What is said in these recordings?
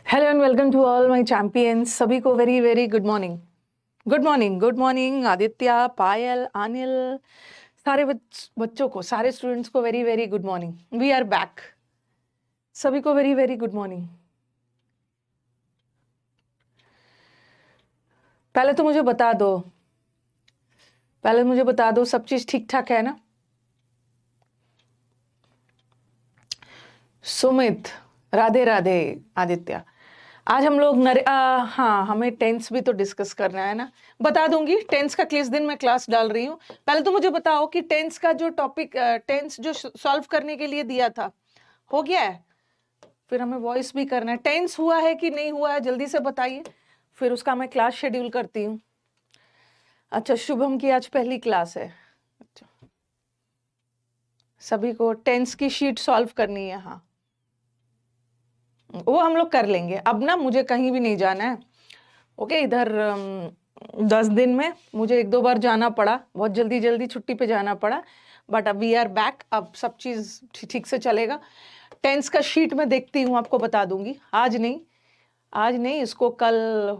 Hello and welcome to all my champions. सभी को very very good morning. Good morning, good morning Aditya, Payal, Anil, सारे बच्चों को, सारे स्टूडेंट्स को very very good morning. We are back. सभी को वेरी वेरी गुड मॉर्निंग। पहले तो मुझे बता दो, सब चीज ठीक ठाक है ना? सुमित, राधे राधे। आदित्य, आज हम लोग हाँ, हमें टेंस भी तो डिस्कस करना है ना। बता दूंगी, टेंस का किस दिन मैं क्लास डाल रही हूँ। पहले तो मुझे बताओ कि टेंस का जो टॉपिक, टेंस जो सॉल्व करने के लिए दिया था, हो गया है? फिर हमें वॉइस भी करना है। टेंस हुआ है कि नहीं हुआ है, जल्दी से बताइए, फिर उसका मैं क्लास शेड्यूल करती हूँ। अच्छा, शुभम की आज पहली क्लास है। अच्छा, सभी को टेंस की शीट सॉल्व करनी है। हाँ, वो हम लोग कर लेंगे। अब ना मुझे कहीं भी नहीं जाना है। ओके, इधर 10 दिन में मुझे एक दो बार जाना पड़ा, बहुत जल्दी जल्दी छुट्टी पे जाना पड़ा, बट अब वी आर बैक। अब सब चीज ठीक से चलेगा। टेंस का शीट में देखती हूँ, आपको बता दूंगी। आज नहीं, आज नहीं, इसको कल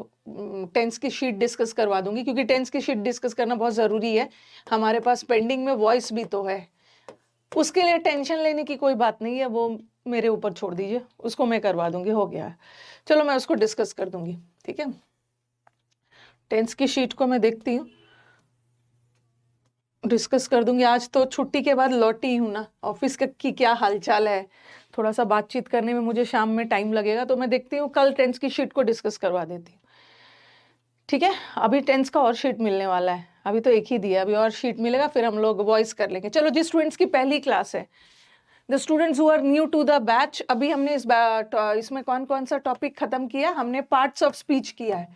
टेंस की शीट डिस्कस करवा दूंगी, क्योंकि टेंस की शीट डिस्कस करना बहुत जरूरी है। हमारे पास पेंडिंग में वॉइस भी तो है। उसके लिए टेंशन लेने की कोई बात नहीं है, वो मेरे ऊपर छोड़ दीजिए, उसको मैं करवा दूंगी, हो गया है। चलो, मैं उसको डिस्कस कर दूंगी, ठीक है। टेंस की शीट को मैं देखती हूँ, डिस्कस कर दूंगी। आज तो छुट्टी के बाद लौटी हूँ ना, ऑफिस की क्या हालचाल है, थोड़ा सा बातचीत करने में मुझे शाम में टाइम लगेगा, तो मैं देखती हूँ कल टेंस की शीट को डिस्कस करवा देती हूँ, ठीक है। अभी टेंस का और शीट मिलने वाला है, अभी तो एक ही दिया, अभी और शीट मिलेगा, फिर हम लोग वॉइस कर लेंगे। चलो, जिस स्टूडेंट्स की पहली क्लास है, the students who are new to the batch, अभी हमने इसमें कौन कौन सा टॉपिक खत्म किया? हमने पार्ट्स ऑफ स्पीच किया है।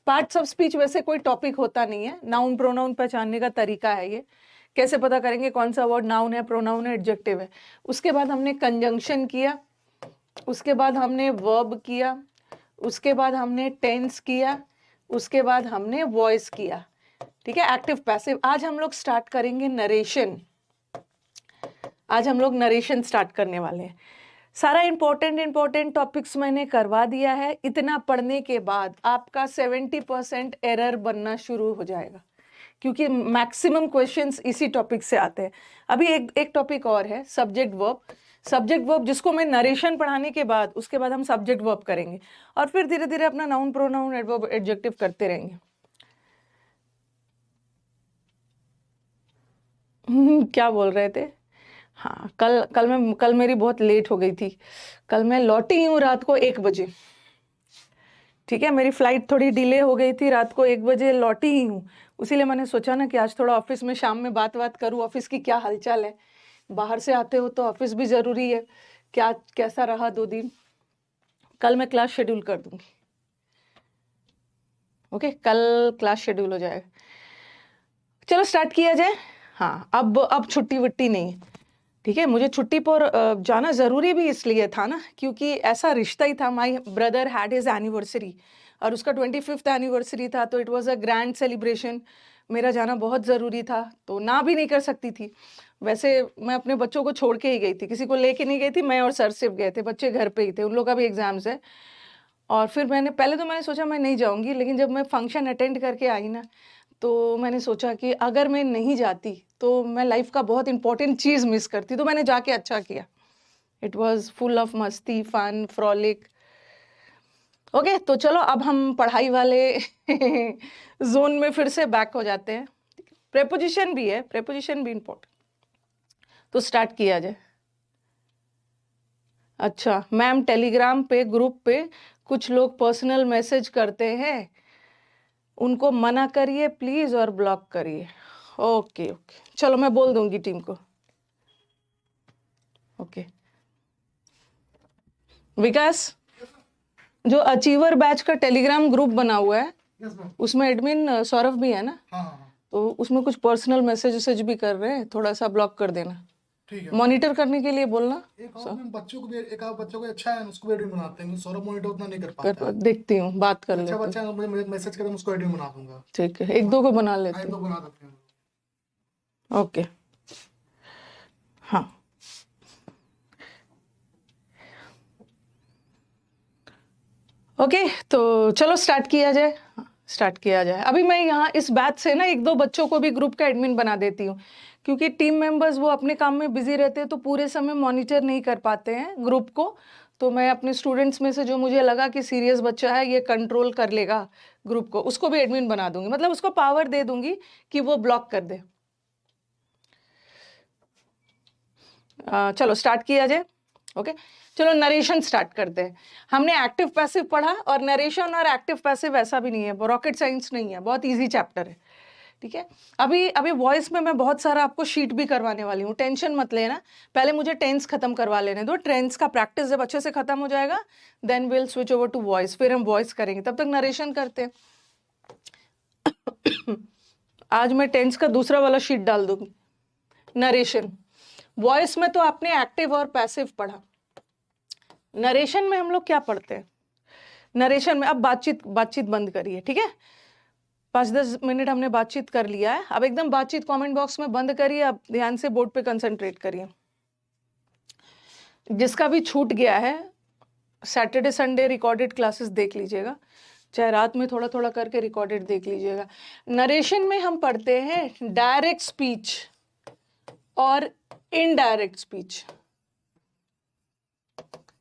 पार्ट्स ऑफ स्पीच वैसे कोई टॉपिक होता नहीं है, नाउन प्रोनाउन पहचानने का तरीका है ये। कैसे पता करेंगे कौन सा वर्ड नाउन है, प्रोनाउन है, एडजेक्टिव है? उसके बाद हमने कंजंक्शन किया, उसके बाद हमने वर्ब किया, उसके बाद हमने टेंस किया, उसके बाद हमने वॉइस किया, ठीक है, एक्टिव पैसिव। आज हम लोग स्टार्ट करेंगे नरेशन। आज हम लोग नरेशन स्टार्ट करने वाले हैं। सारा इंपॉर्टेंट टॉपिक्स मैंने करवा दिया है। इतना पढ़ने के बाद आपका 70% एरर बनना शुरू हो जाएगा, क्योंकि मैक्सिमम क्वेश्चंस इसी टॉपिक से आते हैं। अभी एक टॉपिक और है, सब्जेक्ट वर्ब। सब्जेक्ट वर्ब जिसको मैं नरेशन पढ़ाने के बाद, उसके बाद हम सब्जेक्ट वर्ब करेंगे, और फिर धीरे धीरे अपना नाउन प्रोनाउन एडवर्ब एडजेक्टिव करते रहेंगे। क्या बोल रहे थे? हाँ, कल मेरी बहुत लेट हो गई थी। कल मैं लौटी हूँ रात को 1 बजे, ठीक है। मेरी फ्लाइट थोड़ी डिले हो गई थी, रात को 1 बजे लौटी ही हूँ। इसीलिए मैंने सोचा ना कि आज थोड़ा ऑफिस में शाम में बात करूँ, ऑफिस की क्या हालचाल है। बाहर से आते हो तो ऑफिस भी जरूरी है। क्या कैसा रहा 2 दिन? कल मैं क्लास शेड्यूल कर दूंगी, ओके, कल क्लास शेड्यूल हो जाएगा। चलो स्टार्ट किया जाए। हाँ, अब छुट्टी वुट्टी नहीं, ठीक है। मुझे छुट्टी पर जाना जरूरी भी इसलिए था ना, क्योंकि ऐसा रिश्ता ही था। My brother had his anniversary, और उसका 25th एनिवर्सरी था, तो it was a grand celebration. मेरा जाना बहुत ज़रूरी था, तो ना भी नहीं कर सकती थी। वैसे मैं अपने बच्चों को छोड़ के ही गई थी, किसी को लेके नहीं गई थी। मैं और सर सिर्फ गए थे, बच्चे घर पे ही थे, उन लोग का भी एग्जाम्स है। और फिर पहले तो मैंने सोचा मैं नहीं जाऊंगी, लेकिन जब मैं फंक्शन अटेंड करके आई ना, तो मैंने सोचा कि अगर मैं नहीं जाती तो मैं लाइफ का बहुत इंपॉर्टेंट चीज़ मिस करती, तो मैंने जाके अच्छा किया। इट वॉज फुल ऑफ मस्ती, फन, फ्रॉलिक। ओके, तो चलो अब हम पढ़ाई वाले जोन में फिर से बैक हो जाते हैं। प्रेपोजिशन भी है, प्रेपोजिशन भी इंपॉर्टेंट, तो स्टार्ट किया जाए। अच्छा मैम, टेलीग्राम पे ग्रुप पे कुछ लोग पर्सनल मैसेज करते हैं, उनको मना करिए प्लीज और ब्लॉक करिए। ओके ओके, चलो मैं बोल दूंगी टीम को। ओके, विकास, जो अचीवर बैच का टेलीग्राम ग्रुप बना हुआ है, उसमें एडमिन सौरभ भी है ना? हाँ। तो उसमें कुछ पर्सनल मैसेज भी कर रहे हैं, थोड़ा सा ब्लॉक कर देना, ठीक है। मॉनिटर करने के लिए बोलना। एक और बच्चों को भी, एक आध बच्चों को अच्छा है, उसको भी एडमिन बनाते हैं। सौरभ मॉनिटर उतना नहीं कर पाता है। देखती हूँ, बात कर लेते हैं। अच्छा बच्चा है, मुझे मैसेज करें, उसको एडमिन बना दूंगा। ठीक है, एक दो को बना लेते हैं, एक दो बना देते हैं। ओके, हाँ। ओके, तो चलो स्टार्ट किया जाए। स्टार्ट किया जाए। अभी मैं यहाँ इस बैच से ना 1-2 बच्चों को भी ग्रुप का एडमिन बना देती हूँ, क्योंकि टीम मेंबर्स वो अपने काम में बिजी रहते हैं तो पूरे समय मॉनिटर नहीं कर पाते हैं ग्रुप को। तो मैं अपने स्टूडेंट्स में से जो मुझे लगा कि सीरियस बच्चा है, ये कंट्रोल कर लेगा ग्रुप को, उसको भी एडमिन बना दूंगी, मतलब उसको पावर दे दूंगी कि वो ब्लॉक कर दे। चलो स्टार्ट किया जाए। ओके, चलो नरेशन स्टार्ट करते हैं। हमने एक्टिव पैसिव पढ़ा, और नरेशन और एक्टिव पैसिव ऐसा भी नहीं है, रॉकेट साइंस नहीं है, बहुत इजी चैप्टर है। ठीक है, अभी अभी वॉइस में मैं बहुत सारा आपको शीट भी करवाने वाली हूँ, टेंशन मत लेना। पहले मुझे टेंस खत्म करवा लेने दो, टेंस का प्रैक्टिस जब अच्छे से खत्म हो जाएगा then will switch over to voice, फिर हम वॉइस करेंगे, तब तक नरेशन करते हैं। आज मैं टेंस का दूसरा वाला शीट डाल दूंगी, नरेशन। वॉइस में तो आपने एक्टिव और पैसिव पढ़ा, नरेशन में हम लोग क्या पढ़ते हैं? नरेशन में अब बातचीत बातचीत बंद करिए, ठीक है? 5-10 मिनट हमने बातचीत कर लिया है, अब एकदम बातचीत कमेंट बॉक्स में बंद करिए, अब ध्यान से बोर्ड पे कंसंट्रेट करिए। जिसका भी छूट गया है, सैटरडे संडे रिकॉर्डेड क्लासेस देख लीजिएगा, चाहे रात में थोड़ा थोड़ा करके रिकॉर्डेड देख लीजिएगा। नरेशन में हम पढ़ते हैं डायरेक्ट स्पीच और इनडायरेक्ट स्पीच।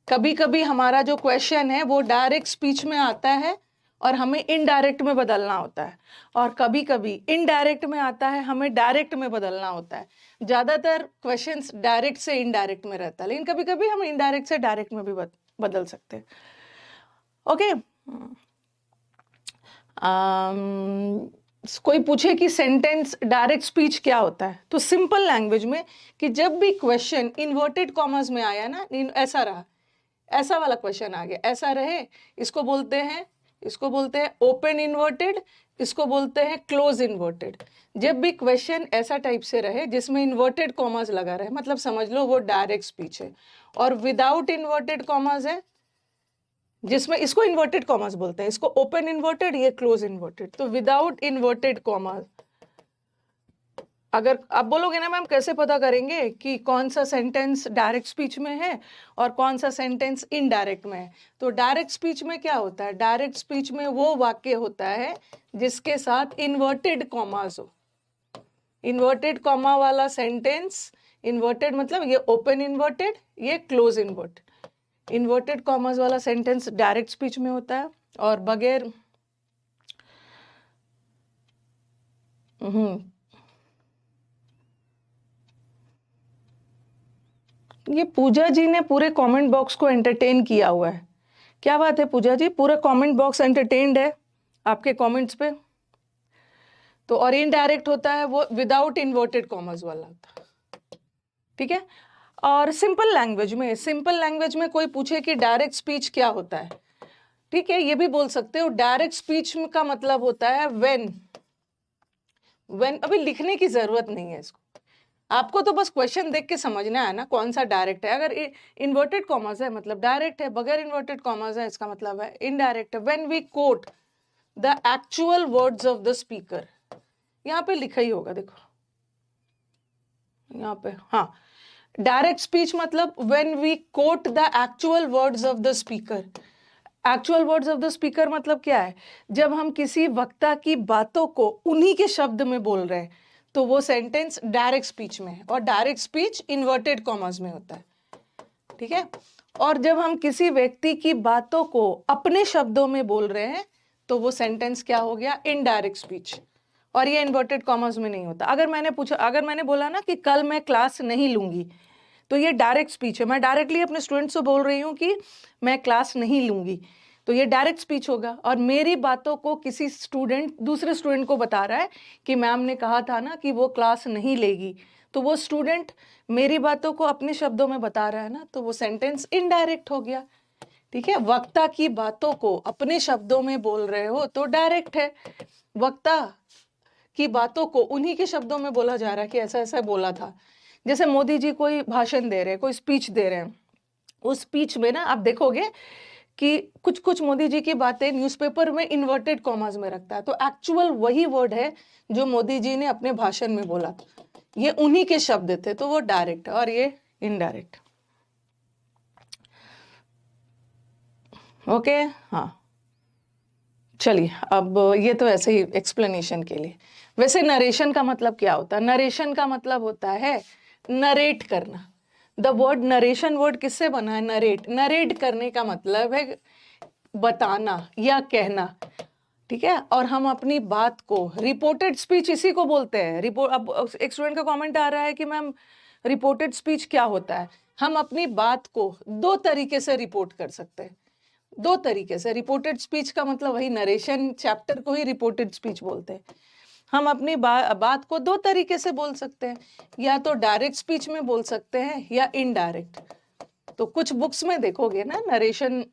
कभी कभी हमारा जो क्वेश्चन है वो डायरेक्ट स्पीच में आता है और हमें इनडायरेक्ट में बदलना होता है, और कभी कभी इनडायरेक्ट में आता है, हमें डायरेक्ट में बदलना होता है। ज़्यादातर क्वेश्चंस डायरेक्ट से इनडायरेक्ट में रहता है, लेकिन कभी कभी हम इनडायरेक्ट से डायरेक्ट में भी बदल सकते हैं। ओके, कोई पूछे कि सेंटेंस डायरेक्ट स्पीच क्या होता है, तो सिंपल लैंग्वेज में कि जब भी क्वेश्चन इन्वर्टेड कॉमर्स में आया ना, ऐसा रहा, ऐसा वाला क्वेश्चन आ गया, ऐसा रहे, इसको बोलते हैं ओपन इन्वर्टेड, इसको बोलते हैं क्लोज इन्वर्टेड। जब भी क्वेश्चन ऐसा टाइप से रहे जिसमें इन्वर्टेड कॉमर्स लगा रहे, मतलब समझ लो वो डायरेक्ट स्पीच है। और विदाउट इन्वर्टेड कॉमर्स है जिसमें, इसको इन्वर्टेड कॉमर्स बोलते हैं, इसको ओपन इन्वर्टेड, ये क्लोज इन्वर्टेड। तो विदाउट इन्वर्टेड कॉमर्स, अगर आप बोलोगे ना मैम कैसे पता करेंगे कि कौन सा सेंटेंस डायरेक्ट स्पीच में है और कौन सा सेंटेंस इनडायरेक्ट में है, तो डायरेक्ट स्पीच में क्या होता है, डायरेक्ट स्पीच में वो वाक्य होता है जिसके साथ इन्वर्टेड कॉमास हो। इन्वर्टेड कॉमा वाला सेंटेंस, इन्वर्टेड मतलब ये ओपन इन्वर्टेड, ये क्लोज इन्वर्टेड, इन्वर्टेड कॉमास वाला सेंटेंस डायरेक्ट स्पीच में होता है। और बगैर ये पूजा जी ने पूरे कमेंट बॉक्स को एंटरटेन किया हुआ है, क्या बात है पूजा जी, पूरा कमेंट बॉक्स एंटरटेन्ड है आपके कमेंट्स पे। तो और इनडायरेक्ट होता है वो विदाउट इन्वर्टेड कॉमर्स वाला होता है, ठीक है। और सिंपल लैंग्वेज में कोई पूछे कि डायरेक्ट स्पीच क्या होता है, ठीक है, ये भी बोल सकते हो। डायरेक्ट स्पीच का मतलब होता है व्हेन, अभी लिखने की जरूरत नहीं है इसको, आपको तो बस क्वेश्चन देख के समझना है ना कौन सा डायरेक्ट है। अगर इन्वर्टेड कॉमर्स है मतलब डायरेक्ट है, बगैर इन्वर्टेड कॉमर्स है इसका मतलब है इनडायरेक्ट है। When we quote the actual words of the speaker, यहाँ पे लिखा ही होगा, देखो यहाँ पे, हाँ, डायरेक्ट स्पीच मतलब when we quote the actual words of the speaker. Actual words of the speaker मतलब क्या है, जब हम किसी वक्ता की बातों को उन्हीं के शब्द में बोल रहे हैं तो वो सेंटेंस डायरेक्ट स्पीच में है, और डायरेक्ट स्पीच इन्वर्टेड कॉमर्स में होता है, ठीक है। और जब हम किसी व्यक्ति की बातों को अपने शब्दों में बोल रहे हैं तो वो सेंटेंस क्या हो गया, इनडायरेक्ट स्पीच, और ये इन्वर्टेड कॉमर्स में नहीं होता। अगर मैंने बोला ना कि कल मैं क्लास नहीं लूंगी, तो ये डायरेक्ट स्पीच है, मैं डायरेक्टली अपने स्टूडेंट्स से बोल रही हूँ कि मैं क्लास नहीं लूंगी, तो ये डायरेक्ट स्पीच होगा। और मेरी बातों को किसी स्टूडेंट दूसरे स्टूडेंट को बता रहा है कि मैम ने कहा था ना कि वो क्लास नहीं लेगी, तो वो स्टूडेंट मेरी बातों को अपने शब्दों में बता रहा है ना, तो वो सेंटेंस इनडायरेक्ट हो गया, ठीक है। वक्ता की बातों को अपने शब्दों में बोल रहे हो तो डायरेक्ट है, वक्ता की बातों को उन्हीं के शब्दों में बोला जा रहा है कि ऐसा ऐसा बोला था। जैसे मोदी जी कोई भाषण दे रहे हैं, कोई स्पीच दे रहे हैं, उस स्पीच में ना आप देखोगे कि कुछ कुछ मोदी जी की बातें न्यूज़पेपर में इन्वर्टेड कॉमास में रखता है, तो एक्चुअल वही वर्ड है जो मोदी जी ने अपने भाषण में बोला, ये उन्हीं के शब्द थे, तो वो डायरेक्ट है और ये इनडायरेक्ट। ओके, हाँ, चलिए, अब ये तो ऐसे ही एक्सप्लेनेशन के लिए। वैसे नरेशन का मतलब क्या होता है? नरेशन का मतलब होता है नरेट करना। द वर्ड नरेशन वर्ड किससे बना है? नरेट। नरेट करने का मतलब है बताना या कहना, ठीक है। और हम अपनी बात को, रिपोर्टेड स्पीच इसी को बोलते हैं। अब एक स्टूडेंट का कमेंट आ रहा है कि मैम रिपोर्टेड स्पीच क्या होता है? हम अपनी बात को दो तरीके से रिपोर्ट कर सकते हैं, दो तरीके से। रिपोर्टेड स्पीच का मतलब वही नरेशन चैप्टर को ही रिपोर्टेड स्पीच बोलते हैं। हम अपनी बात को दो तरीके से बोल सकते हैं, या तो डायरेक्ट स्पीच में बोल सकते हैं या इनडायरेक्ट। तो कुछ बुक्स में देखोगे ना, नरेशन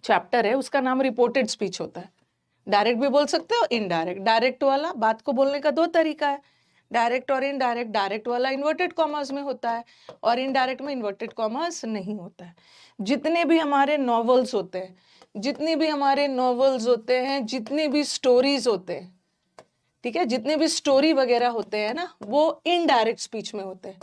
चैप्टर है उसका नाम रिपोर्टेड स्पीच होता है। डायरेक्ट भी बोल सकते हो, इनडायरेक्ट। डायरेक्ट वाला बात को बोलने का दो तरीका है, डायरेक्ट और इनडायरेक्ट। डायरेक्ट वाला इन्वर्टेड कॉमर्स में होता है और इनडायरेक्ट में इन्वर्टेड कॉमर्स नहीं होता है। जितने भी हमारे नॉवेल्स होते हैं, जितनी भी हमारे नॉवेल्स होते हैं, जितने भी स्टोरीज होते हैं, ठीक है, जितने भी स्टोरी वगैरह होते हैं ना, वो इनडायरेक्ट स्पीच में होते हैं,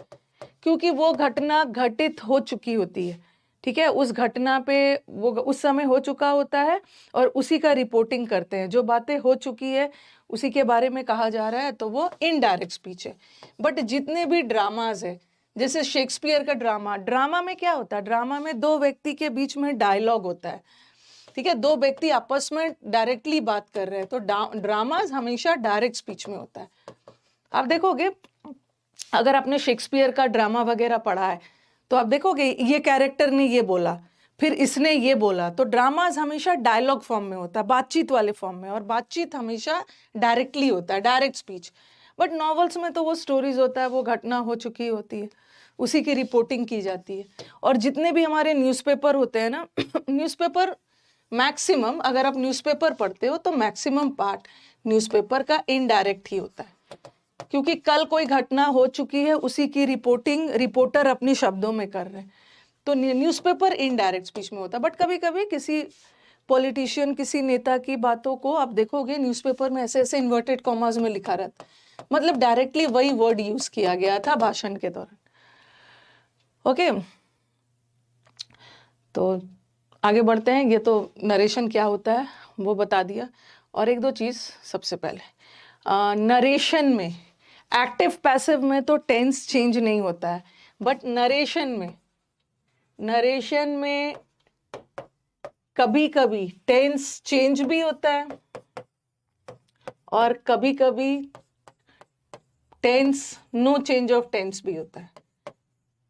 क्योंकि वो घटना घटित हो चुकी होती है, ठीक है। उस घटना पे वो उस समय हो चुका होता है और उसी का रिपोर्टिंग करते हैं। जो बातें हो चुकी है उसी के बारे में कहा जा रहा है, तो वो इनडायरेक्ट स्पीच है। बट जितने भी ड्रामाज है, जैसे शेक्सपियर का ड्रामा, ड्रामा में क्या होता है? ड्रामा में दो व्यक्ति के बीच में डायलॉग होता है, ठीक है। दो व्यक्ति आपस में डायरेक्टली बात कर रहे हैं, तो ड्रामाज हमेशा डायरेक्ट स्पीच में होता है। आप देखोगे, अगर आपने शेक्सपियर का ड्रामा वगैरह पढ़ा है तो आप देखोगे ये कैरेक्टर ने ये बोला, फिर इसने ये बोला। तो ड्रामाज हमेशा डायलॉग फॉर्म में होता है, बातचीत वाले फॉर्म में, और बातचीत हमेशा डायरेक्टली होता है, डायरेक्ट स्पीच। बट नॉवेल्स में तो वो स्टोरीज होता है, वो घटना हो चुकी होती है, उसी की रिपोर्टिंग की जाती है। और जितने भी हमारे न्यूज़पेपर होते हैं ना न्यूज़पेपर मैक्सिमम, अगर आप न्यूज़पेपर पढ़ते हो तो मैक्सिमम पार्ट न्यूज़पेपर का इनडायरेक्ट ही होता है, क्योंकि कल कोई घटना हो चुकी है, उसी की रिपोर्टिंग रिपोर्टर अपने शब्दों में कर रहे हैं। तो न्यूज़पेपर इनडायरेक्ट स्पीच में होता है। बट कभी कभी किसी पॉलिटिशियन, किसी नेता की बातों को आप देखोगे न्यूज़पेपर में ऐसे ऐसे इन्वर्टेड कॉमास में लिखा रहता है, मतलब डायरेक्टली वही वर्ड यूज किया गया था भाषण के दौरान। ओके, तो आगे बढ़ते हैं। ये तो नरेशन क्या होता है वो बता दिया। और एक दो चीज सबसे पहले, नरेशन में, एक्टिव पैसिव में तो टेंस चेंज नहीं होता है, बट नरेशन में कभी कभी टेंस चेंज भी होता है और कभी कभी tense, no change of tense भी होता है।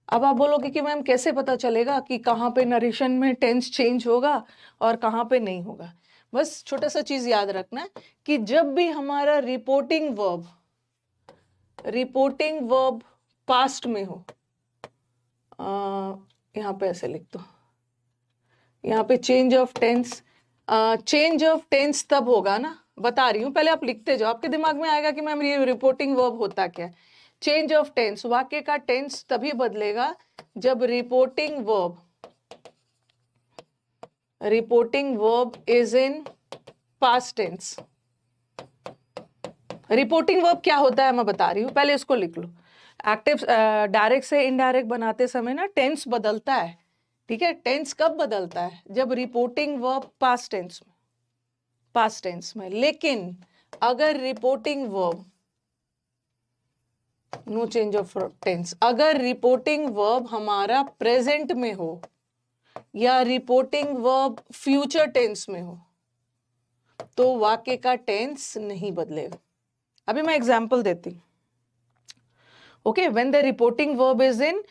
अब आप बोलोगे कि मैम कैसे पता चलेगा कि कहाँ पे नरेशन में टेंस चेंज होगा और कहाँ पे नहीं होगा? बस छोटा सा चीज याद रखना कि जब भी हमारा रिपोर्टिंग वर्ब पास्ट में हो, यहाँ पे ऐसे लिख दो, यहाँ पे चेंज ऑफ टेंस तब होगा ना, बता रही हूँ, पहले आप लिखते जाओ, आपके दिमाग में आएगा कि मैम ये रिपोर्टिंग वर्ब होता क्या है। चेंज ऑफ टेंस, वाक्य का टेंस तभी बदलेगा जब reporting verb is in past tense. Reporting verb क्या होता है मैं बता रही हूँ, पहले इसको लिख लो। एक्टिव, डायरेक्ट से इनडायरेक्ट बनाते समय ना टेंस बदलता है, ठीक है। टेंस कब बदलता है? जब रिपोर्टिंग वर्ब पास्ट टेंस में। लेकिन अगर reporting verb, no change of tense, अगर रिपोर्टिंग वर्ब हमारा प्रेजेंट में हो या रिपोर्टिंग वर्ब फ्यूचर टेंस में हो, तो वाक्य का टेंस नहीं बदलेगा। अभी मैं एग्जांपल देती हूँ। Okay, when the reporting verb is in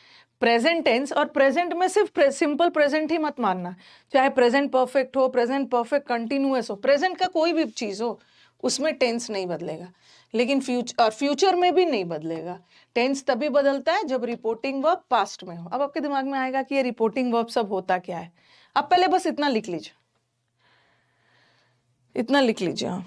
present tense, और प्रेजेंट में सिर्फ सिंपल प्रेजेंट ही मत मानना, चाहे प्रेजेंट परफेक्ट हो, प्रेजेंट परफेक्ट कंटिन्यूअस हो, प्रेजेंट का कोई भी चीज हो, उसमें टेंस नहीं बदलेगा। लेकिन फ्यूचर में भी नहीं बदलेगा। टेंस तभी बदलता है जब रिपोर्टिंग वर्ब पास्ट में हो। अब आपके दिमाग में आएगा कि ये रिपोर्टिंग वर्ब सब होता क्या है। अब पहले बस इतना लिख लीजिए, इतना लिख लीजिए। हाँ,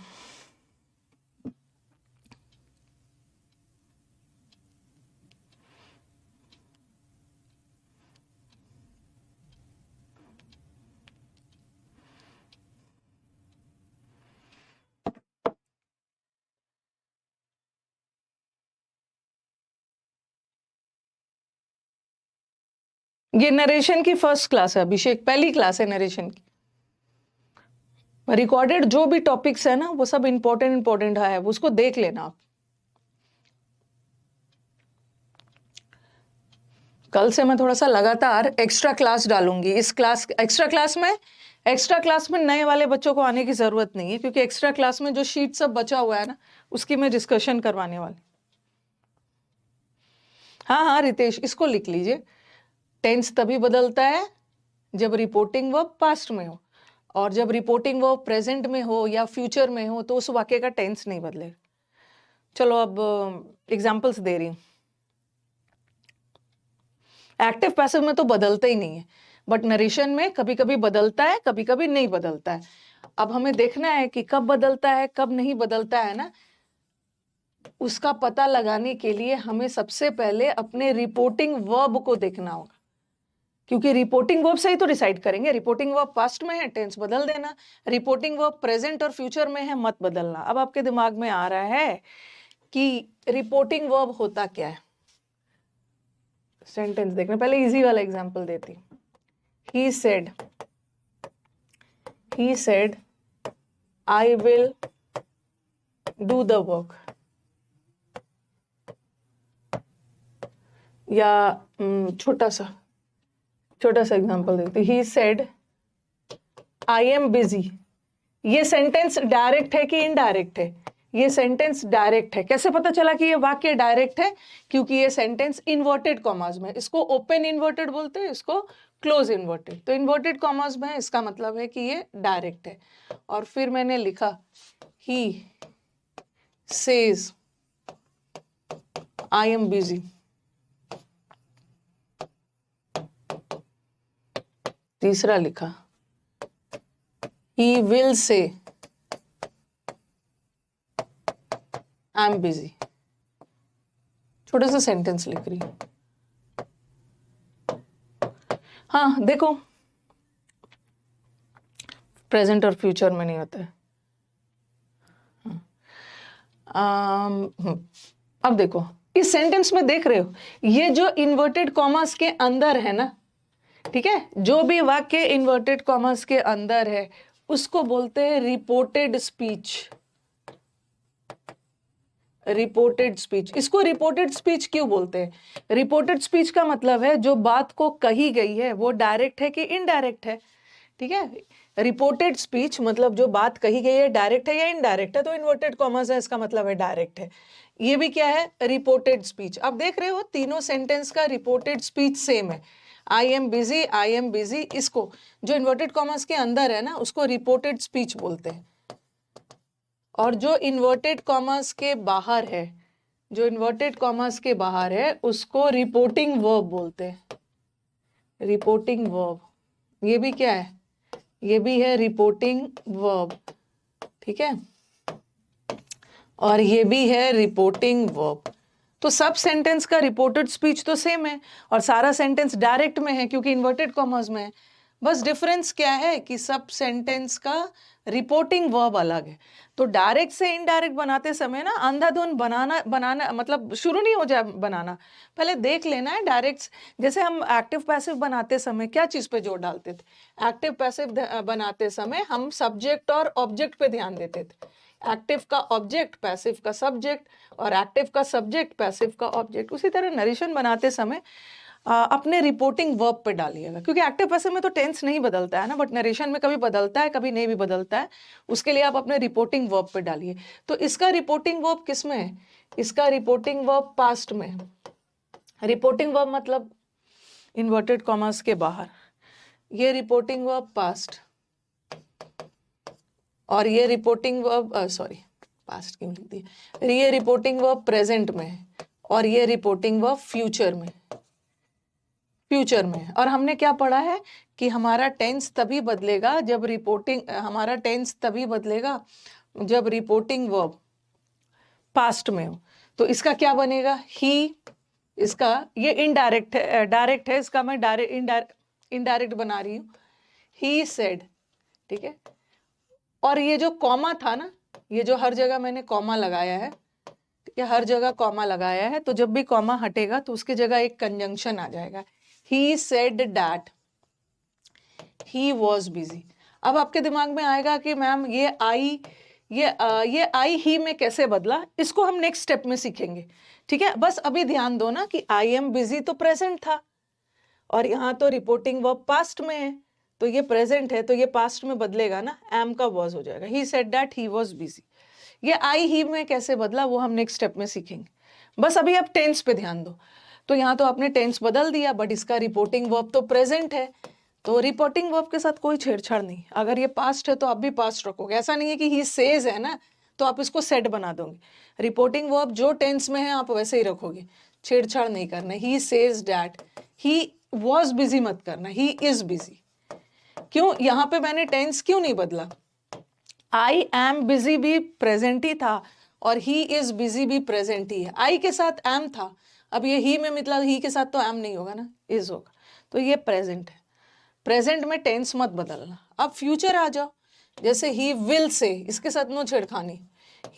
ये नरेशन की फर्स्ट क्लास है अभिषेक, पहली क्लास है नरेशन की। रिकॉर्डेड जो भी टॉपिक्स है ना वो सब इंपॉर्टेंट है, उसको देख लेना आप। कल से मैं थोड़ा सा लगातार एक्स्ट्रा क्लास डालूंगी। इस क्लास एक्स्ट्रा क्लास में नए वाले बच्चों को आने की जरूरत नहीं है, क्योंकि एक्स्ट्रा क्लास में जो शीट सब बचा हुआ है ना उसकी मैं डिस्कशन करवाने वाली। हाँ रितेश, इसको लिख लीजिए। टेंस तभी बदलता है जब रिपोर्टिंग वर्ब पास्ट में हो, और जब रिपोर्टिंग वर्ब प्रेजेंट में हो या फ्यूचर में हो तो उस वाक्य का टेंस नहीं बदलेगा। चलो अब एग्जाम्पल्स दे रही हूँ। एक्टिव पैसिव में तो बदलता ही नहीं है, बट नरेशन में कभी कभी बदलता है, कभी कभी नहीं बदलता है। अब हमें देखना है कि कब बदलता है कब नहीं बदलता है ना, उसका पता लगाने के लिए हमें सबसे पहले अपने रिपोर्टिंग वर्ब को देखना होगा, क्योंकि रिपोर्टिंग वर्ब से ही तो डिसाइड करेंगे। रिपोर्टिंग वर्ब पास्ट में है, टेंस बदल देना। रिपोर्टिंग वर्ब प्रेजेंट और फ्यूचर में है, मत बदलना। अब आपके दिमाग में आ रहा है कि रिपोर्टिंग वर्ब होता क्या है। सेंटेंस देखना, पहले इजी वाला एग्जांपल देती हूँ। He said I will do the work। या छोटा सा एग्जांपल देती हूँ। He said I am busy। ये सेंटेंस डायरेक्ट है कि इनडायरेक्ट है? ये सेंटेंस डायरेक्ट है। कैसे पता चला कि ये वाक्य डायरेक्ट है? क्योंकि ये सेंटेंस इन्वर्टेड कॉमास में, इसको ओपन इन्वर्टेड बोलते हैं, इसको क्लोज इन्वर्टेड। तो इन्वर्टेड कॉमास में है, इसका मतलब है कि ये डायरेक्ट है। और फिर मैंने लिखा he says I am busy. तीसरा लिखा ही विल से आई एम बिजी। छोटा सा सेंटेंस लिख रही हूं। हाँ देखो, प्रेजेंट और फ्यूचर में नहीं होता है। अब देखो इस सेंटेंस में देख रहे हो, ये जो इन्वर्टेड कॉमास के अंदर है ना, ठीक है, जो भी वाक्य इन्वर्टेड कॉमास के अंदर है उसको बोलते हैं रिपोर्टेड स्पीच। रिपोर्टेड स्पीच, इसको रिपोर्टेड स्पीच क्यों बोलते हैं? रिपोर्टेड स्पीच का मतलब है जो बात को कही गई है वो डायरेक्ट है कि इनडायरेक्ट है। ठीक है, रिपोर्टेड स्पीच मतलब जो बात कही गई है डायरेक्ट है या इनडायरेक्ट है, तो इन्वर्टेड कॉमर्स है, इसका मतलब है डायरेक्ट है। ये भी क्या है? Reported speech. अब देख रहे हो तीनों सेंटेंस का रिपोर्टेड स्पीच सेम है। आई एम बिजी, इसको जो इन्वर्टेड कॉमर्स के अंदर है ना उसको रिपोर्टेड स्पीच बोलते हैं। और जो इन्वर्टेड कॉमर्स के बाहर है, जो इन्वर्टेड कॉमर्स के बाहर है उसको रिपोर्टिंग वर्ब बोलते हैं। रिपोर्टिंग वर्ब, ये भी क्या है? ये भी है रिपोर्टिंग वर्ब। ठीक है, और ये भी है रिपोर्टिंग वर्ब। तो सब सेंटेंस का रिपोर्टेड स्पीच तो सेम है और सारा सेंटेंस डायरेक्ट में है क्योंकि इन्वर्टेड कॉमर्स में है। बस डिफरेंस क्या है कि सब सेंटेंस का रिपोर्टिंग वर्ब अलग है। तो डायरेक्ट से इनडायरेक्ट बनाते समय ना अंधाधुंध बनाना मतलब शुरू नहीं हो जाए बनाना, पहले देख लेना है। डायरेक्ट जैसे हम एक्टिव पैसिव बनाते समय क्या चीज पे जोर डालते थे? एक्टिव पैसिव बनाते समय हम सब्जेक्ट और ऑब्जेक्ट पे ध्यान देते थे। एक्टिव का ऑब्जेक्ट, पैसिव का सब्जेक्ट, और एक्टिव का सब्जेक्ट, पैसिव का ऑब्जेक्ट। उसी तरह नरेशन बनाते समय अपने रिपोर्टिंग वर्ब पे डालिएगा, क्योंकि एक्टिव पैसिव में तो टेंस नहीं बदलता है ना, बट नरेशन में कभी बदलता है कभी नहीं भी बदलता है। उसके लिए आप अपने रिपोर्टिंग वर्ब पे डालिए। तो इसका रिपोर्टिंग वर्ब किस में है? इसका रिपोर्टिंग वर्ब पास्ट में है। रिपोर्टिंग वर्ब मतलब इन्वर्टेड कॉमर्स के बाहर, ये रिपोर्टिंग वर्ब पास्ट, और ये रिपोर्टिंग वर्ब पास्ट क्यों लिख दिया? ये रिपोर्टिंग वर्ब प्रेजेंट में है और ये रिपोर्टिंग वर्ब फ्यूचर में है। और हमने क्या पढ़ा है कि हमारा टेंस तभी बदलेगा जब रिपोर्टिंग वर्ब पास्ट में हो। तो इसका क्या बनेगा? ही, इसका ये इनडायरेक्ट है, डायरेक्ट है, इसका मैं इनडायरेक्ट बना रही हूँ। ही सेड, ठीक है। और ये जो कॉमा था ना, ये जो हर जगह मैंने कॉमा लगाया है, ठीक है, हर जगह कॉमा लगाया है, तो जब भी कॉमा हटेगा तो उसकी जगह एक कंजंक्शन आ जाएगा। He said that he was busy। अब आपके दिमाग में आएगा कि मैम ये आई ही में कैसे बदला, इसको हम नेक्स्ट स्टेप में सीखेंगे, ठीक है। बस अभी ध्यान दो ना कि आई एम बिजी तो प्रेजेंट था, और यहाँ तो रिपोर्टिंग वर्ब पास्ट में है, तो ये प्रेजेंट है, तो ये पास्ट में बदलेगा ना, एम का वॉज हो जाएगा। ही said that he was busy. ये आई ही में कैसे बदला वो हम नेक्स्ट स्टेप में सीखेंगे। बस अभी आप टेंस पे ध्यान दो। तो यहाँ तो आपने टेंस बदल दिया, बट इसका रिपोर्टिंग वर्ब तो प्रेजेंट है, तो रिपोर्टिंग वर्ब के साथ कोई छेड़छाड़ नहीं। अगर ये पास्ट है तो आप भी पास्ट रखोगे, ऐसा नहीं है कि ही सेज है ना तो आप इसको सेट बना दोगे। रिपोर्टिंग वर्ब जो टेंस में है आप वैसे ही रखोगे, छेड़छाड़ नहीं करना। He says that he was busy मत करना, ही इज बिजी। क्यों यहाँ पे मैंने टेंस क्यों नहीं बदला? आई एम बिजी भी प्रेजेंट ही था और ही इज बिजी भी प्रेजेंट ही है। आई के साथ एम था, अब ये ही में मतलब ही के साथ तो एम नहीं होगा ना, इज होगा, तो ये प्रेजेंट है। प्रेजेंट में टेंस मत बदलना। अब फ्यूचर आ जाओ, जैसे ही विल से, इसके साथ नो छेड़खानी।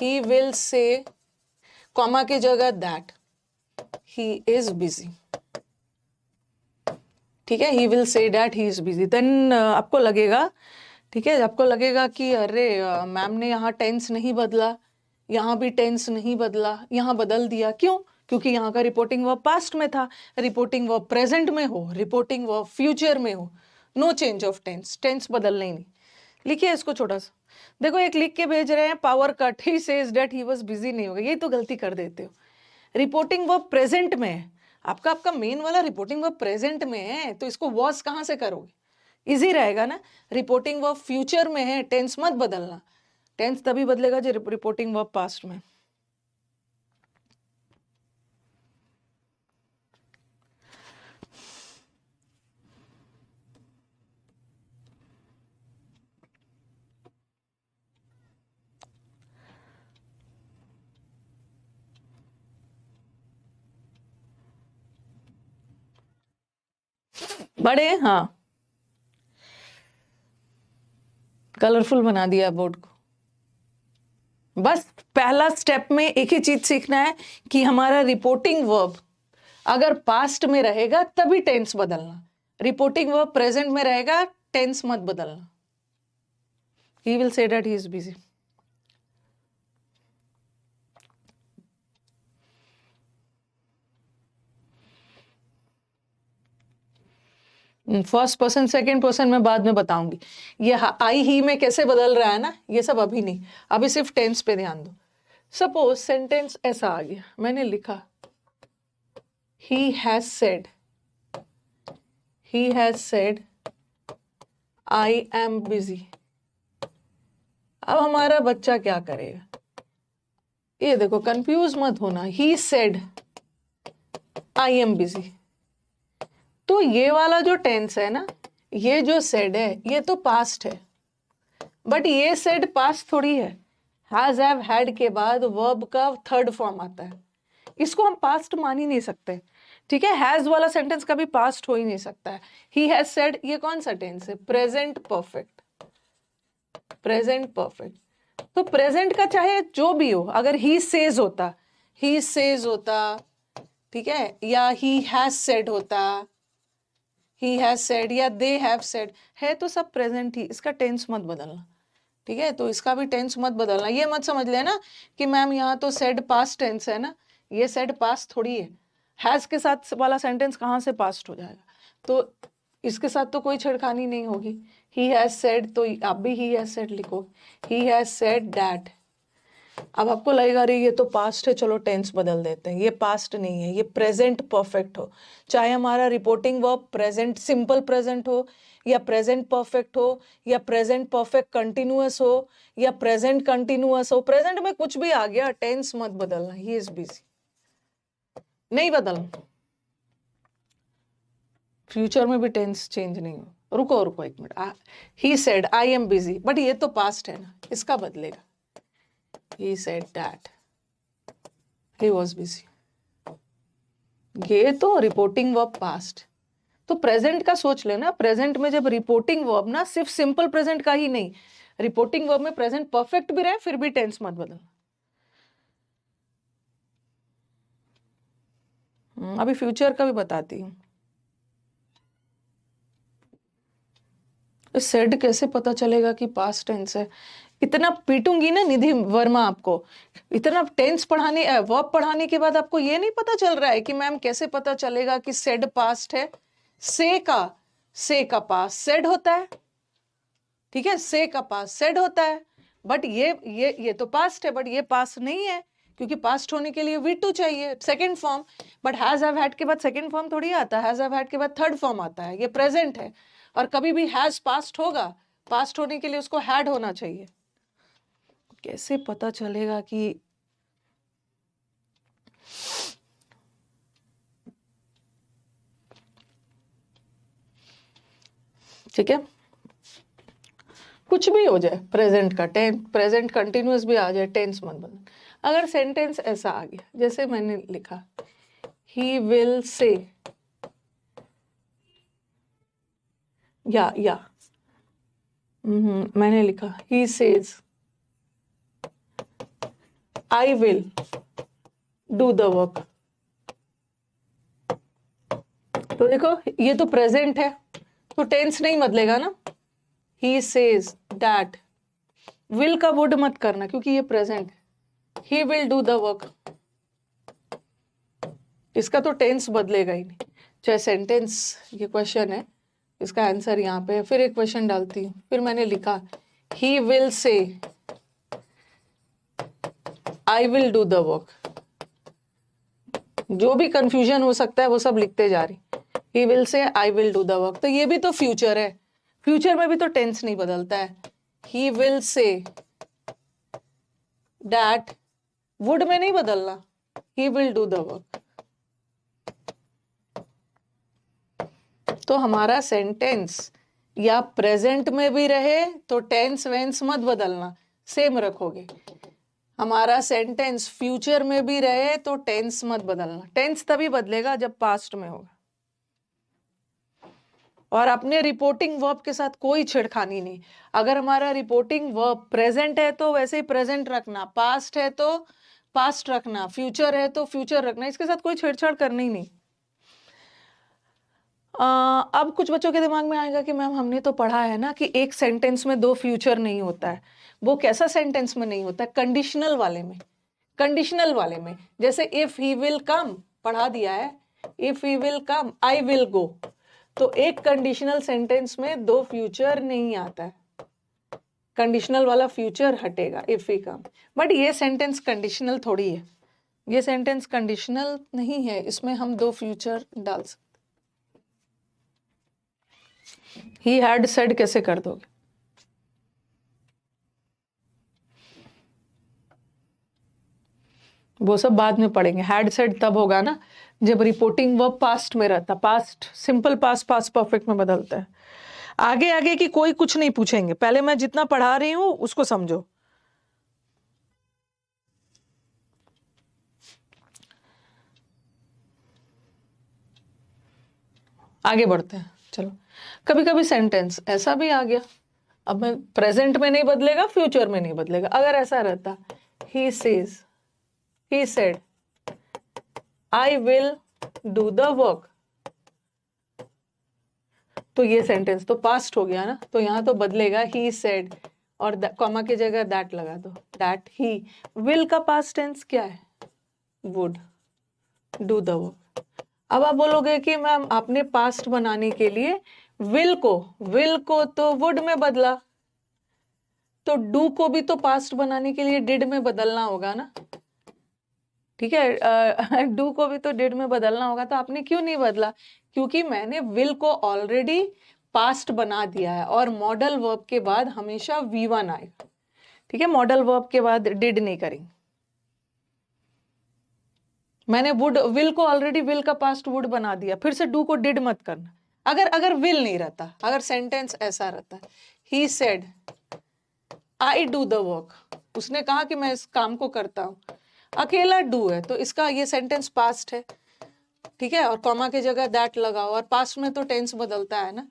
ही विल से, कॉमा की जगह दैट, ही इज बिजी, ठीक है। He will say that he is busy. Then आपको लगेगा, ठीक है, आपको लगेगा कि अरे मैम ने यहाँ टेंस नहीं बदला, यहाँ भी टेंस नहीं बदला, यहाँ बदल दिया, क्यों? क्योंकि यहाँ का रिपोर्टिंग वर्ब पास्ट में था, रिपोर्टिंग वर्ब प्रेजेंट में हो, रिपोर्टिंग वर्ब फ्यूचर में हो, no change of tense, tense बदलना ही नहीं। लिखिए इसको छोटा सा, देखो एक लिख के भेज रहे हैं power cut, he says that he was busy नहीं होगा, ये तो गलती कर देते हो। रिपोर्टिंग वर्ब प्रेजेंट में है, आपका मेन वाला रिपोर्टिंग वर्ब प्रेजेंट में है, तो इसको वॉज कहाँ से करोगे? इजी रहेगा ना। रिपोर्टिंग वर्ब फ्यूचर में है, टेंस मत बदलना, टेंस तभी बदलेगा जब रिपोर्टिंग वर्ब पास्ट में। बड़े, हाँ, कलरफुल बना दिया बोर्ड को। बस पहला स्टेप में एक ही चीज सीखना है कि हमारा रिपोर्टिंग वर्ब अगर पास्ट में रहेगा तभी टेंस बदलना, रिपोर्टिंग वर्ब प्रेजेंट में रहेगा टेंस मत बदलना। ही will say that he is busy. First person second person में बाद में बताऊंगी, ये आई ही में कैसे बदल रहा है ना, ये सब अभी नहीं, अभी सिर्फ टेंस पे ध्यान दो। सपोज सेंटेंस ऐसा आ गया, मैंने लिखा he has said I am busy. अब हमारा बच्चा क्या करेगा? ये देखो, कंफ्यूज मत होना, he said I am busy, तो ये वाला जो टेंस है ना, ये जो सेड है ये तो पास्ट है, बट ये सेड पास्ट थोड़ी है। हैज हैव हैड के बाद वर्ब का थर्ड फॉर्म आता है, इसको हम पास्ट मान ही नहीं सकते, ठीक है। हैज वाला सेंटेंस कभी पास्ट हो ही नहीं सकता है। ही हैज सेड, ये कौन सा टेंस है? Present perfect, present perfect. तो प्रेजेंट का चाहे जो भी हो, अगर ही सेज होता, ही सेज होता, ठीक है, या ही हैज सेड होता, ही हैज सेड या दे हैव सेड, है तो सब प्रेजेंट ही, इसका टेंस मत बदलना, ठीक है। तो इसका भी टेंस मत बदलना, ये मत समझ लेना कि मैम यहाँ तो सेड पास्ट टेंस है ना, ये सेड पास्ट थोड़ी है। हैज के साथ वाला सेंटेंस कहाँ से पास्ट हो जाएगा? तो इसके साथ तो कोई छेड़खानी नहीं होगी। ही हैज सेड, तो आप भी ही हैज सेड लिखो, ही हैज सेड दैट। अब आपको लगेगा अरे ये तो पास्ट है, चलो टेंस बदल देते हैं, ये पास्ट नहीं है, ये प्रेजेंट परफेक्ट हो। चाहे हमारा reporting verb present simple present हो, या प्रेजेंट परफेक्ट हो, या प्रेजेंट परफेक्ट कंटिन्यूअस हो, या प्रेजेंट कंटिन्यूअस हो, प्रेजेंट में कुछ भी आ गया, टेंस मत बदलना, ही इज बिजी नहीं बदलना। फ्यूचर में भी टेंस चेंज नहीं हो। रुको रुको एक minute, he said I am busy, but ये तो पास्ट है ना, इसका बदलेगा। He said that he was busy, ये तो रिपोर्टिंग वर्ब पास्ट। तो प्रेजेंट का सोच लेना, प्रेजेंट में जब रिपोर्टिंग वर्ब ना, सिर्फ सिंपल प्रेजेंट का ही नहीं, रिपोर्टिंग वर्ब में प्रेजेंट परफेक्ट भी रहे फिर भी टेंस मत बदल। अभी फ्यूचर का भी बताती हूँ। सेड कैसे पता चलेगा कि पास्ट टेंस है? इतना पीटूंगी ना निधि वर्मा आपको, इतना टेंस पढ़ाने वर्ब पढ़ाने के बाद आपको ये नहीं पता चल रहा है कि मैम कैसे पता चलेगा कि सेड पास्ट है? से का पास्ट सेड होता है, ठीक है, से का पास्ट सेड होता है, बट ये तो पास्ट है, बट ये पास्ट नहीं है, क्योंकि पास्ट होने के लिए V2 चाहिए, second form. But has have had के बाद सेकंड फॉर्म थोड़ी आता है, हैज हैव हैड के बाद थर्ड फॉर्म आता है, ये प्रेजेंट है। और कभी भी हैज पास्ट होगा, पास्ट होने के लिए उसको हैड होना चाहिए। कैसे पता चलेगा कि ठीक है, कुछ भी हो जाए, प्रेजेंट का टेंस, प्रेजेंट कंटिन्यूअस भी आ जाए, टेंस मत बदल। अगर सेंटेंस ऐसा आ गया, जैसे मैंने लिखा ही विल से, या मैंने लिखा he says I will do the work, तो देखो ये तो प्रेजेंट है, तो टेंस नहीं बदलेगा ना। ही सेज दैट, विल का वुड मत करना क्योंकि ये प्रेजेंट है। He will do the work, इसका तो टेंस बदलेगा ही नहीं, चाहे सेंटेंस, ये क्वेश्चन है, इसका आंसर यहाँ पे है। फिर एक क्वेश्चन डालती हूँ, फिर मैंने लिखा ही विल से I will do the work, जो भी कंफ्यूजन हो सकता है वो सब लिखते जा रही। ही विल से I will do the work, तो ये भी तो फ्यूचर है, फ्यूचर में भी तो टेंस नहीं बदलता है। He will say that, would में नहीं बदलना, he will do the work. तो हमारा सेंटेंस या प्रेजेंट में भी रहे तो टेंस वेंस मत बदलना, सेम रखोगे। हमारा सेंटेंस फ्यूचर में भी रहे तो टेंस मत बदलना, टेंस तभी बदलेगा जब पास्ट में होगा। और अपने रिपोर्टिंग वर्ब के साथ कोई छेड़खानी नहीं। अगर हमारा रिपोर्टिंग वर्ब प्रेजेंट है तो वैसे ही प्रेजेंट रखना, पास्ट है तो पास्ट रखना, फ्यूचर है तो फ्यूचर रखना, इसके साथ कोई छेड़छाड़ करनी ही नहीं। अब कुछ बच्चों के दिमाग में आएगा कि मैम हमने तो पढ़ा है ना कि एक सेंटेंस में दो फ्यूचर नहीं होता है। वो कैसा सेंटेंस में नहीं होता है? कंडीशनल वाले में। कंडीशनल वाले में जैसे इफ ही विल कम पढ़ा दिया है, if he will come I will go, तो एक कंडीशनल सेंटेंस में दो फ्यूचर नहीं आता है, कंडीशनल वाला फ्यूचर हटेगा इफ ही कम। बट ये सेंटेंस कंडीशनल थोड़ी है, ये सेंटेंस कंडीशनल नहीं है, इसमें हम दो फ्यूचर डाल सकते। ही हैड सेड कैसे कर दोगे? वो सब बाद में पढ़ेंगे। हैड सेड तब होगा ना जब रिपोर्टिंग वर्ब पास्ट में रहता, past simple past past perfect में बदलता है। आगे आगे की कोई कुछ नहीं पूछेंगे, पहले मैं जितना पढ़ा रही हूं उसको समझो। आगे बढ़ते हैं, चलो। कभी कभी सेंटेंस ऐसा भी आ गया, अब मैं प्रेजेंट में नहीं बदलेगा, फ्यूचर में नहीं बदलेगा। अगर ऐसा रहता he says, he said I will do the work, तो ये सेंटेंस तो पास्ट हो गया ना, तो यहां तो बदलेगा ही सेड और कॉमा की जगह दैट लगा दो, दैट ही विल का पास्ट टेंस क्या है? Would do the work. अब आप बोलोगे कि मैम आपने पास्ट बनाने के लिए विल को तो वुड में बदला, तो डू को भी तो पास्ट बनाने के लिए डिड में बदलना होगा ना, ठीक है। डू को भी तो डिड में बदलना होगा, तो आपने क्यों नहीं बदला? क्योंकि मैंने विल को ऑलरेडी पास्ट बना दिया है, और मॉडल वर्ब के बाद हमेशा V1 आएगा, ठीक है, मॉडल वर्ब के बाद डिड नहीं करेंगे। मैंने वुड, विल को ऑलरेडी विल का पास्ट वुड बना दिया, फिर से डू को डिड मत करना। अगर विल नहीं रहता, अगर सेंटेंस ऐसा रहता, he said I do the work, उसने कहा कि मैं इस काम को करता हूं, अकेला डू है तो इसका ये सेंटेंस पास्ट है, ठीक है, और कॉमा की जगह दैट लगाओ, और पास्ट में तो टेंस बदलता है ना,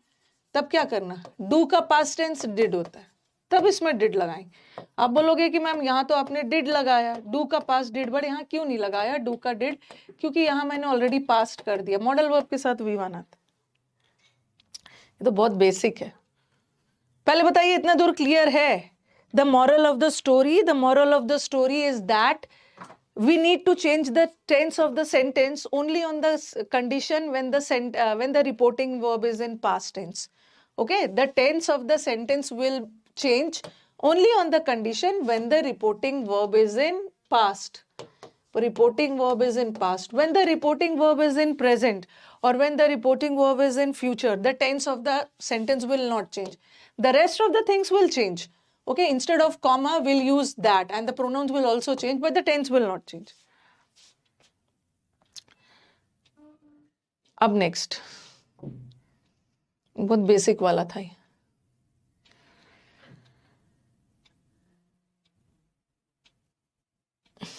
तब क्या करना, डू का पास्ट टेंस डिड होता है, तब इसमें डिड लगाएंगे। आप बोलोगे कि मैम यहाँ तो आपने डिड लगाया, डू का पास्ट डिड, बट यहाँ क्यों नहीं लगाया डू का डिड? क्योंकि यहाँ मैंने ऑलरेडी पास्ट कर दिया, मॉडल वर्ब के साथ V1 आता है। ये तो बहुत बेसिक है। पहले बताइए इतना दूर क्लियर है? The moral of the story is that we need to change the tense of the sentence only on the condition when the reporting verb is in past tense. Okay, the tense of the sentence will change only on the condition when the reporting verb is in past. Reporting verb is in past. When the reporting verb is in present or when the reporting verb is in future, the tense of the sentence will not change. The rest of the things will change. Okay, instead of comma, we'll use that and the pronouns will also change, but the tense will not change. अब next, बहुत basic वाला था ये.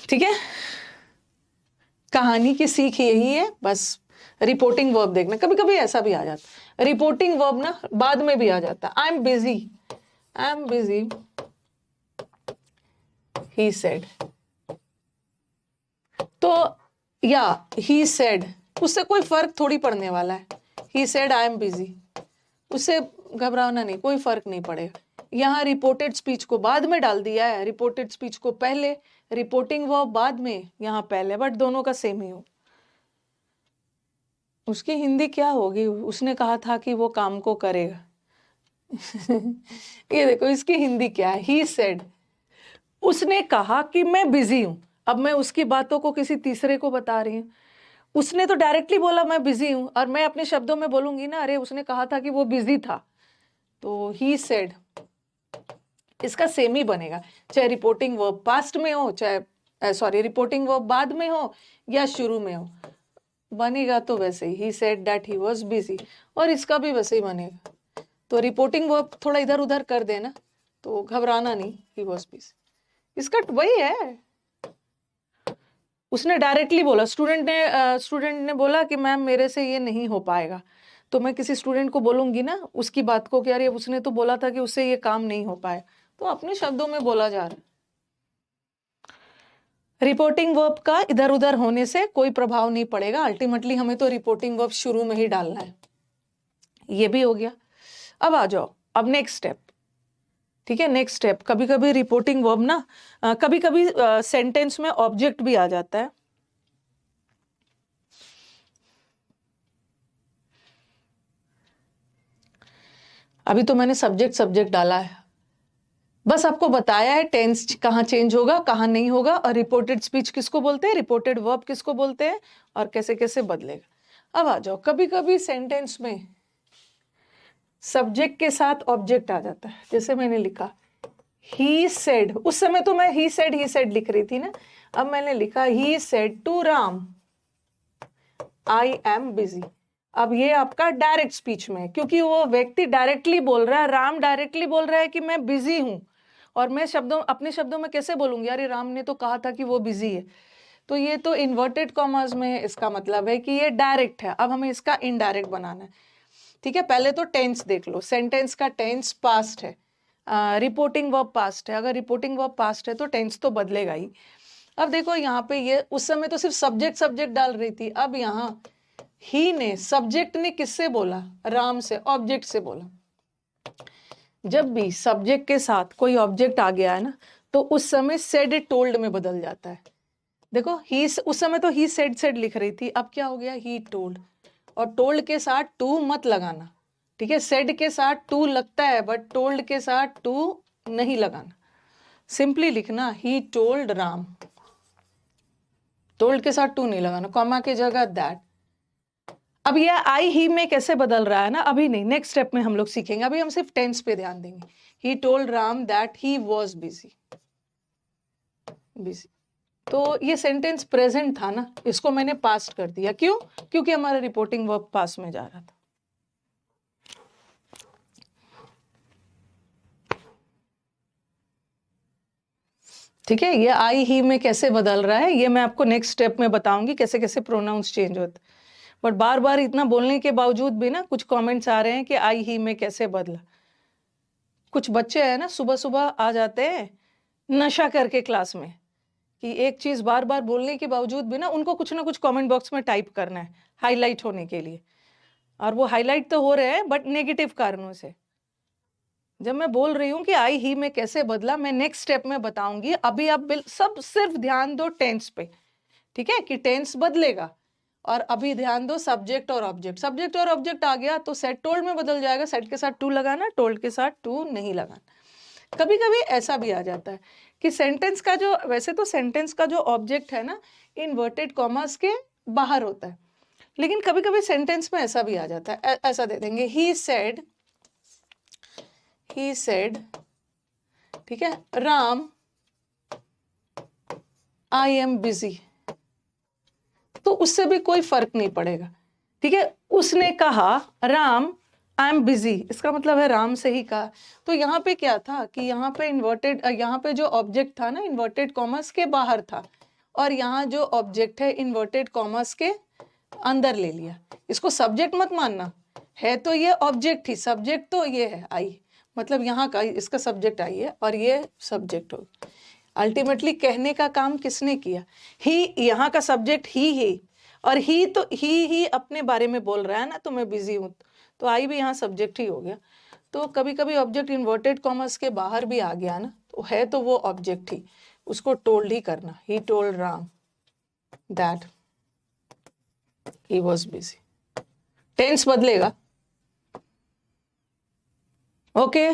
ठीक है, कहानी की सीख यही है, बस रिपोर्टिंग वर्ब देखना. कभी कभी ऐसा भी आ जाता, रिपोर्टिंग वर्ब ना बाद में भी आ जाता. आई एम बिजी, he said. तो या he said, उससे कोई फर्क थोड़ी पड़ने वाला है. he said I am busy, उससे घबराना नहीं, कोई फर्क नहीं पड़ेगा. यहाँ रिपोर्टेड स्पीच को बाद में डाल दिया है, रिपोर्टेड स्पीच को पहले, रिपोर्टिंग वर्ब बाद में, यहाँ पहले, बट दोनों का सेम ही हो. उसकी हिंदी क्या होगी? उसने कहा था कि वो काम को करेगा. ये देखो इसकी हिंदी क्या है. he said, उसने कहा कि मैं बिजी हूं. अब मैं उसकी बातों को किसी तीसरे को बता रही हूं. उसने तो डायरेक्टली बोला मैं बिजी हूं, और मैं अपने शब्दों में बोलूंगी ना, अरे उसने कहा था कि वो बिजी था, तो ही सेड, इसका सेम ही बनेगा, चाहे रिपोर्टिंग वर्ब पास्ट में हो, चाहे रिपोर्टिंग वर्ब बाद में हो या शुरू में हो, बनेगा तो वैसे ही. He said that he was busy, और इसका भी वैसे ही बनेगा. तो रिपोर्टिंग वर्ब थोड़ा इधर उधर कर देना, तो घबराना नहीं, ही वाज बिजी. इसका वही है, उसने डायरेक्टली बोला. स्टूडेंट ने बोला कि मैम मेरे से ये नहीं हो पाएगा, तो मैं किसी स्टूडेंट को बोलूंगी ना उसकी बात को कि अरे उसने तो बोला था कि उससे ये काम नहीं हो पाए, तो अपने शब्दों में बोला जा रहा है. रिपोर्टिंग वर्ब का इधर उधर होने से कोई प्रभाव नहीं पड़ेगा. अल्टीमेटली हमें तो रिपोर्टिंग वर्ब शुरू में ही डालना है. ये भी हो गया. अब आ जाओ, अब नेक्स्ट स्टेप. ठीक है, नेक्स्ट स्टेप. कभी कभी रिपोर्टिंग वर्ब ना, कभी कभी सेंटेंस में ऑब्जेक्ट भी आ जाता है. अभी तो मैंने सब्जेक्ट डाला है, बस आपको बताया है टेंस कहाँ चेंज होगा कहाँ नहीं होगा, और रिपोर्टेड स्पीच किसको बोलते हैं, रिपोर्टेड वर्ब किसको बोलते हैं, और कैसे कैसे बदलेगा. अब आ जाओ, कभी कभी सेंटेंस में सब्जेक्ट के साथ ऑब्जेक्ट आ जाता है. जैसे मैंने लिखा ही सेड, उस समय तो मैं ही सेड लिख रही थी ना. अब मैंने लिखा he said to Ram I am busy. अब ये आपका डायरेक्ट स्पीच में है, क्योंकि वो व्यक्ति डायरेक्टली बोल रहा है, राम डायरेक्टली बोल रहा है कि मैं बिजी हूं, और मैं अपने शब्दों में कैसे बोलूंगी, अरे राम ने तो कहा था कि वो बिजी है. तो ये तो इन्वर्टेड कॉमर्स में इसका मतलब है कि ये डायरेक्ट है. अब हमें इसका इनडायरेक्ट बनाना है. ठीक है, पहले तो टेंस देख लो. सेंटेंस का टेंस पास्ट है, रिपोर्टिंग वर्ब पास्ट है. अगर रिपोर्टिंग वर्ब पास्ट है तो टेंस तो बदलेगा ही. अब देखो यहाँ पे ये उस समय तो सिर्फ सब्जेक्ट डाल रही थी. अब यहाँ ही ने, सब्जेक्ट ने किससे बोला, राम से, ऑब्जेक्ट से बोला. जब भी सब्जेक्ट के साथ कोई ऑब्जेक्ट आ गया है ना, तो उस समय सेड टोल्ड में बदल जाता है. देखो ही, उस समय तो ही सेड लिख रही थी, अब क्या हो गया, ही टोल्ड. और टोल्ड के साथ टू मत लगाना. ठीक है, सेड के साथ टू लगता है, बट टोल्ड के साथ टू नहीं लगाना. सिंपली लिखना ही टोल्ड राम, टोल्ड के साथ टू नहीं लगाना, कॉमा की जगह दैट. अब ये आई ही में कैसे बदल रहा है ना, अभी नहीं, नेक्स्ट स्टेप में हम लोग सीखेंगे. अभी हम सिर्फ टेंस पे ध्यान देंगे. ही told Ram that he was busy. तो ये सेंटेंस प्रेजेंट था ना, इसको मैंने पास्ट कर दिया. क्यों? क्योंकि हमारा रिपोर्टिंग वर्ब पास्ट में जा रहा था. ठीक है, ये आई ही में कैसे बदल रहा है, ये मैं आपको नेक्स्ट स्टेप में बताऊंगी कैसे कैसे प्रोनाउंस चेंज होते. बट बार बार इतना बोलने के बावजूद भी ना कुछ कमेंट्स आ रहे हैं कि आई ही में कैसे बदला. कुछ बच्चे हैं ना, सुबह सुबह आ जाते हैं नशा करके क्लास में, कि एक चीज बार बार बोलने के बावजूद भी ना उनको कुछ ना कुछ कमेंट बॉक्स में टाइप करना है हाईलाइट होने के लिए. और वो हाईलाइट तो हो रहे हैं बट नेगेटिव कारणों से. जब मैं बोल रही हूँ कि आई ही में कैसे बदला, मैं नेक्स्ट स्टेप में बताऊंगी। अभी आप सब सिर्फ ध्यान दो टेंस पे, ठीक है, कि टेंस बदलेगा। और अभी ध्यान दो सब्जेक्ट और ऑब्जेक्ट। सब्जेक्ट और ऑब्जेक्ट आ गया तो सेड टोल्ड में बदल जाएगा। सेड के साथ टू लगाना, टोल्ड के साथ टू नहीं लगाना। कभी कभी ऐसा भी आ जाता है कि सेंटेंस का जो, वैसे तो सेंटेंस का जो ऑब्जेक्ट है ना, इनवर्टेड कॉमर्स के बाहर होता है, लेकिन कभी कभी सेंटेंस में ऐसा भी आ जाता है। ऐसा दे देंगे, ही सेड, ठीक है, राम आई एम बिजी, तो उससे भी कोई फर्क नहीं पड़ेगा, ठीक है। उसने कहा राम आई एम बिजी, इसका मतलब है राम से ही कहा। तो यहाँ पे क्या था कि यहाँ पे इन्वर्टेड, यहाँ पे जो ऑब्जेक्ट था ना इन्वर्टेड कॉमर्स के बाहर था, और यहाँ जो ऑब्जेक्ट है इन्वर्टेड कॉमर्स के अंदर ले लिया। इसको सब्जेक्ट मत मानना, है तो ये ऑब्जेक्ट ही, सब्जेक्ट तो ये है आई, मतलब यहाँ का इसका सब्जेक्ट आई है और ये सब्जेक्ट हो। अल्टीमेटली कहने का काम किसने किया? ही, यहाँ का सब्जेक्ट ही, और ही तो ही अपने बारे में बोल रहा है ना, तो मैं बिजी हूँ, तो आई भी यहाँ सब्जेक्ट ही हो गया। तो कभी कभी ऑब्जेक्ट इन्वर्टेड कॉमर्स के बाहर भी आ गया ना, तो है तो वो ऑब्जेक्ट ही, उसको टोल्ड ही करना। He told Ram that he was busy, tense बदलेगा। ओके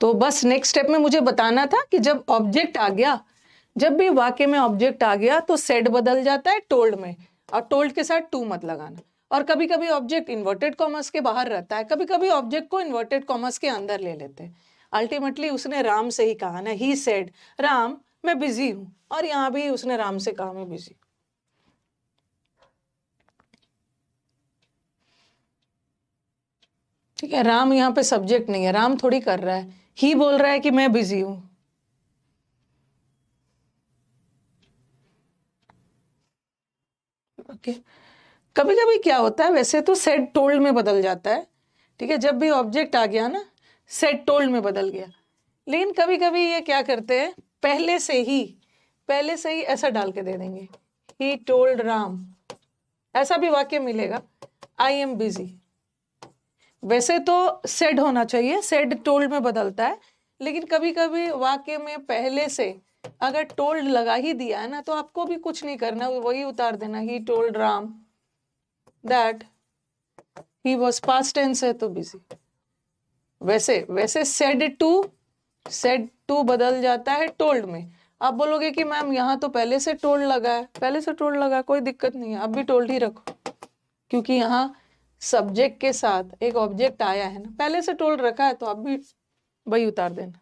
तो बस नेक्स्ट स्टेप में मुझे बताना था कि जब ऑब्जेक्ट आ गया, जब भी वाक्य में ऑब्जेक्ट आ गया तो सेड बदल जाता है टोल्ड में, और टोल्ड के साथ टू मत लगाना। और कभी कभी ऑब्जेक्ट इन्वर्टेड कॉमर्स के बाहर रहता है, कभी कभी ऑब्जेक्ट को इन्वर्टेड कॉमर्स के अंदर ले लेते हैं। अल्टीमेटली उसने राम से ही कहा ना, ही सेड राम मैं बिजी हूं, और यहाँ भी उसने राम से कहा मैं बिजी। ठीक है, राम यहाँ पे सब्जेक्ट नहीं है, राम थोड़ी कर रहा है, ही बोल रहा है कि मैं बिजी हूं। ओके कभी कभी क्या होता है, वैसे तो सेड टोल्ड में बदल जाता है, ठीक है, जब भी ऑब्जेक्ट आ गया ना सेड टोल्ड में बदल गया। लेकिन कभी कभी ये क्या करते हैं, पहले से ही ऐसा डाल के दे देंगे, ही टोल्ड राम, ऐसा भी वाक्य मिलेगा, आई एम बिजी। वैसे तो सेड होना चाहिए, सेड टोल्ड में बदलता है, लेकिन कभी कभी वाक्य में पहले से अगर टोल्ड लगा ही दिया है ना, तो आपको भी कुछ नहीं करना, वही उतार देना, he told Ram that he was, past tense है तो बिजी। वैसे सेड टू बदल जाता है टोल्ड में। आप बोलोगे कि मैम यहाँ तो पहले से टोल्ड लगा है, पहले से टोल्ड लगा, कोई दिक्कत नहीं है, अब भी टोल्ड ही रखो, क्योंकि यहाँ सब्जेक्ट के साथ एक ऑब्जेक्ट आया है ना, पहले से टोल्ड रखा है, तो अब भी वही उतार देना।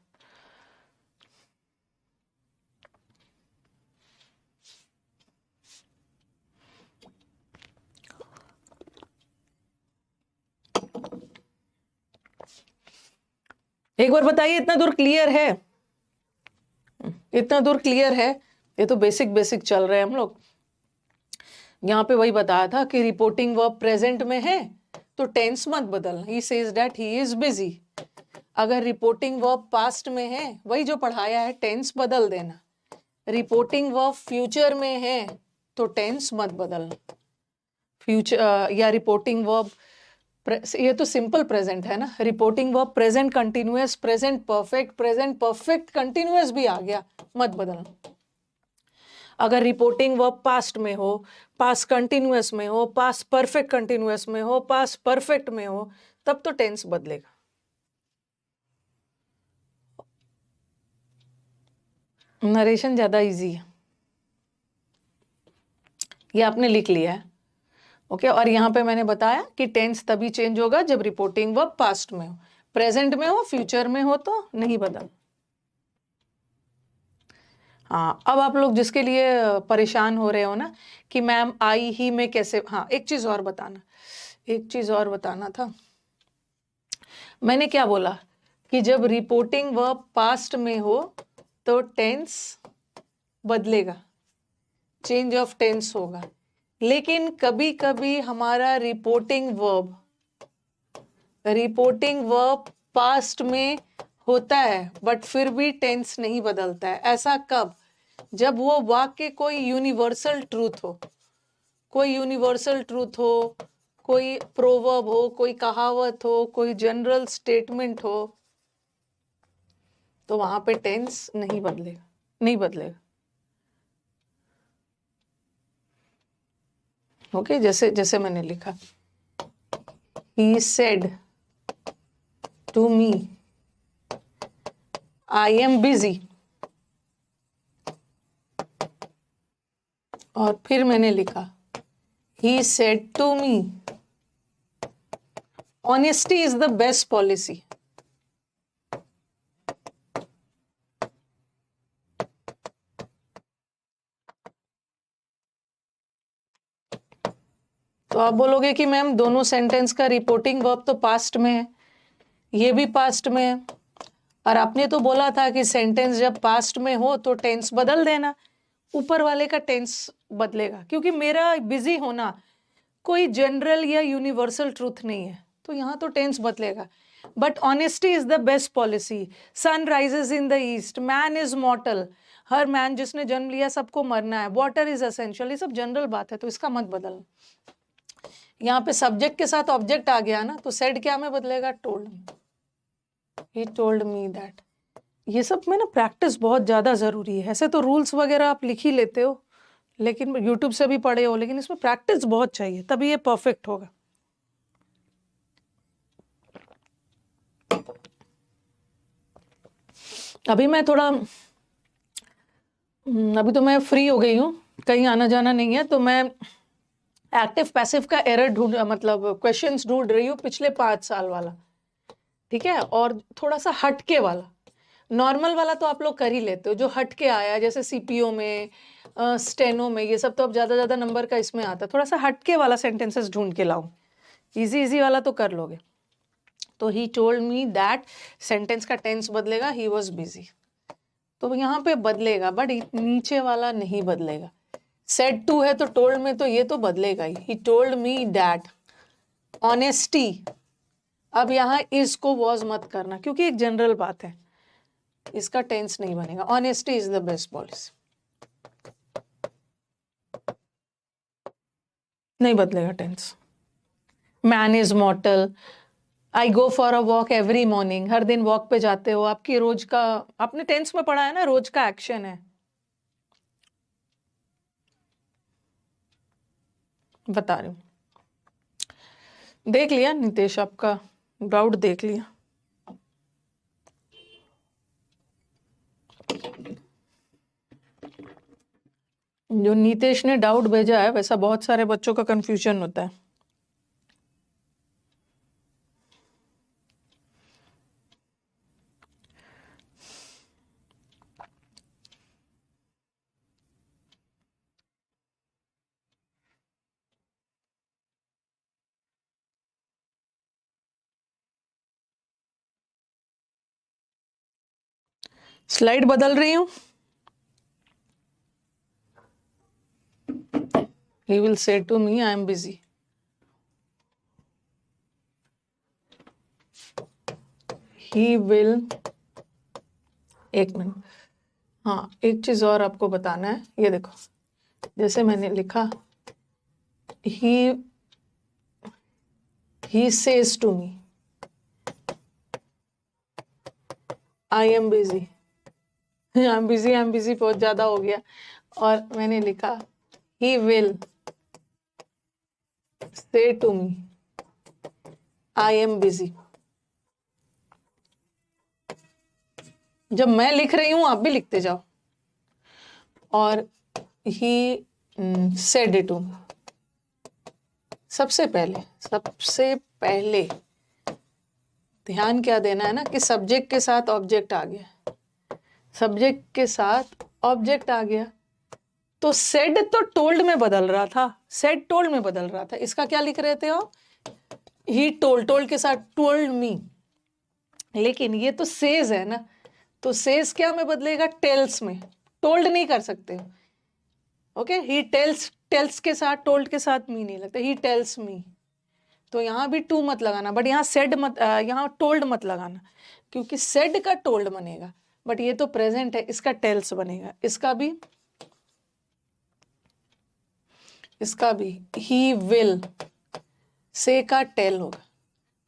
एक बार बताइए, इतना दूर क्लियर है? इतना दूर क्लियर है? ये तो बेसिक चल रहे हैं हम लोग। यहाँ पे वही बताया था कि रिपोर्टिंग वर्ब प्रेजेंट में है तो टेंस मत बदलना, he says that he is busy. अगर रिपोर्टिंग वर्ब पास्ट में है, वही जो पढ़ाया है, टेंस बदल देना। रिपोर्टिंग वर्ब फ्यूचर में है तो टेंस मत बदलना। फ्यूचर या रिपोर्टिंग वर्ब, ये तो सिंपल प्रेजेंट है ना, reporting verb present continuous, present perfect continuous भी आ गया, मत बदलना। अगर रिपोर्टिंग वर्ब पास्ट में हो, पास्ट कंटिन्यूअस में हो, पास्ट परफेक्ट कंटिन्यूअस में हो, पास्ट परफेक्ट में हो, तब तो टेंस बदलेगा। नरेशन ज्यादा इजी है, ये आपने लिख लिया है। ओके और यहाँ पे मैंने बताया कि टेंस तभी चेंज होगा जब रिपोर्टिंग वर्ब पास्ट में हो, प्रेजेंट में हो, फ्यूचर में हो तो नहीं बदल। हाँ अब आप लोग जिसके लिए परेशान हो रहे हो ना कि मैम आई ही में कैसे, हाँ एक चीज और बताना था। मैंने क्या बोला कि जब रिपोर्टिंग वर्ब पास्ट में हो तो टेंस बदलेगा, चेंज ऑफ टेंस होगा। लेकिन कभी कभी हमारा रिपोर्टिंग वर्ब पास्ट में होता है बट फिर भी टेंस नहीं बदलता है। ऐसा कब? जब वो वाक्य कोई यूनिवर्सल ट्रूथ हो, कोई यूनिवर्सल ट्रूथ हो, कोई प्रोवर्ब हो, कोई कहावत हो, कोई जनरल स्टेटमेंट हो, तो वहां पे टेंस नहीं बदलेगा, नहीं बदलेगा। ओके, जैसे जैसे मैंने लिखा, he said to me I am busy, और फिर मैंने लिखा he said to me honesty is the best policy. तो आप बोलोगे कि मैम दोनों सेंटेंस का रिपोर्टिंग वर्ब तो पास्ट में है, ये भी पास्ट में है, और आपने तो बोला था कि सेंटेंस जब पास्ट में हो तो टेंस बदल देना, ऊपर वाले का टेंस बदलेगा, क्योंकि मेरा बिजी होना कोई जनरल या यूनिवर्सल ट्रूथ नहीं है, तो यहाँ तो टेंस बदलेगा। But honesty is the best policy, sun rises in the east, man is mortal, हर मैन जिसने जन्म लिया सबको मरना है, वाटर इज एसेंशियल, ये सब जनरल बात है, तो इसका मत बदलना। यहाँ पे सब्जेक्ट के साथ ऑब्जेक्ट आ गया ना, तो सेड क्या में बदलेगा, told me, he told me that. ये सब में ना प्रैक्टिस बहुत ज़्यादा ज़रूरी है। ऐसे तो रूल्स वगैरह आप लिख ही लेते हो, लेकिन यूट्यूब से भी पढ़े हो, लेकिन इसमें प्रैक्टिस बहुत चाहिए, तभी ये परफेक्ट होगा। अभी मैं थोड़ा अभी तो मैं फ्री हो गई हूँ, कहीं आना जाना नहीं है, तो मैं एक्टिव पैसिव का एरर ढूंढ मतलब क्वेश्चंस ढूंढ रही हूँ पिछले 5 साल वाला, ठीक है, और थोड़ा सा हटके वाला। नॉर्मल वाला तो आप लोग कर ही लेते हो, जो हटके आया जैसे सीपीओ में, स्टेनो में, ये सब तो अब ज़्यादा नंबर का इसमें आता है, थोड़ा सा हटके वाला सेंटेंसेस ढूंढ के लाऊं, इजी वाला तो कर लोगे। तो ही टोल्ड मी दैट, सेंटेंस का टेंस बदलेगा, ही वॉज बिजी, तो यहाँ पे बदलेगा, बट नीचे वाला नहीं बदलेगा। सेड टू है तो टोल्ड में तो ये तो बदलेगा ही, he told me that honesty, अब यहाँ इसको वॉज मत करना क्योंकि एक जनरल बात है, इसका टेंस नहीं बनेगा, honesty is the best policy, नहीं बदलेगा tense. Man is mortal, I go for a walk every morning, हर दिन वॉक पे जाते हो, आपकी रोज का, आपने टेंस में पढ़ा है ना, रोज का एक्शन है, बता रही हूँ। देख लिया नितेश, आपका डाउट देख लिया। जो नीतेश ने डाउट भेजा है वैसा बहुत सारे बच्चों का कंफ्यूजन होता है। स्लाइड बदल रही हूँ। He will say to me, I am busy. He will, एक मिनट, हाँ एक चीज और आपको बताना है, ये देखो, जैसे मैंने लिखा he says to me I am busy, I'm busy बहुत ज्यादा हो गया, और मैंने लिखा he will say to me I am busy। जब मैं लिख रही हूं आप भी लिखते जाओ, और he said to me, सबसे पहले ध्यान क्या देना है ना कि सब्जेक्ट के साथ ऑब्जेक्ट आ गया, सब्जेक्ट के साथ ऑब्जेक्ट आ गया, तो सेड तो टोल्ड में बदल रहा था, सेड टोल्ड में बदल रहा था, इसका क्या लिख रहे थे आप, ही टोल्ड के साथ टोल्ड मी, लेकिन ये तो सेज है ना, तो सेज क्या में बदलेगा, टेल्स में, टोल्ड नहीं कर सकते हो। ओके, ही टेल्स के साथ टोल्ड के साथ मी नहीं लगता, ही टेल्स मी, तो यहाँ भी टू मत लगाना, बट यहाँ सेड मत, यहाँ टोल्ड मत लगाना, क्योंकि सेड का टोल्ड बनेगा, बट ये तो प्रेजेंट है, इसका टेल्स बनेगा, इसका भी ही विल से का टेल होगा,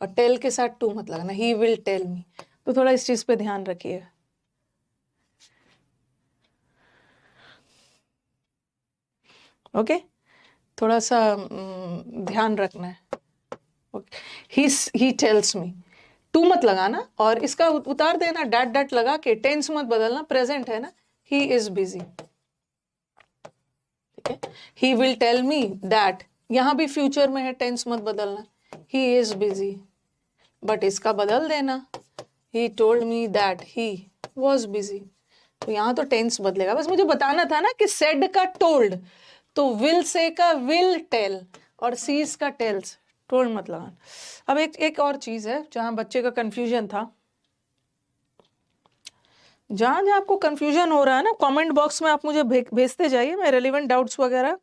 और टेल के साथ टू मत लगाना, ही विल टेल मी। तो थोड़ा इस चीज पे ध्यान रखिएगा। ओके, थोड़ा सा ध्यान रखना है। ही टेल्स मी, टू मत लगाना, और इसका उतार देना, डैट डैट लगा के, टेंस मत बदलना, प्रेजेंट है ना, ही इज बिजी। ठीक है, he will tell me that, यहां भी फ्यूचर में है, टेंस मत बदलना, ही इज बिजी, बट इसका बदल देना, he told me that he was busy. तो यहां तो टेंस बदलेगा, बस मुझे बताना था ना कि सेड का टोल्ड, तो विल से का विल टेल, और सीज का टेल्स, टोल्ड मत लगाना। अब एक और चीज है जहां बच्चे का कंफ्यूजन था, जहां जहां आपको कंफ्यूजन हो रहा है ना, कमेंट बॉक्स में आप मुझे भेजते जाइए, मैं रेलिवेंट डाउट्स वगैरह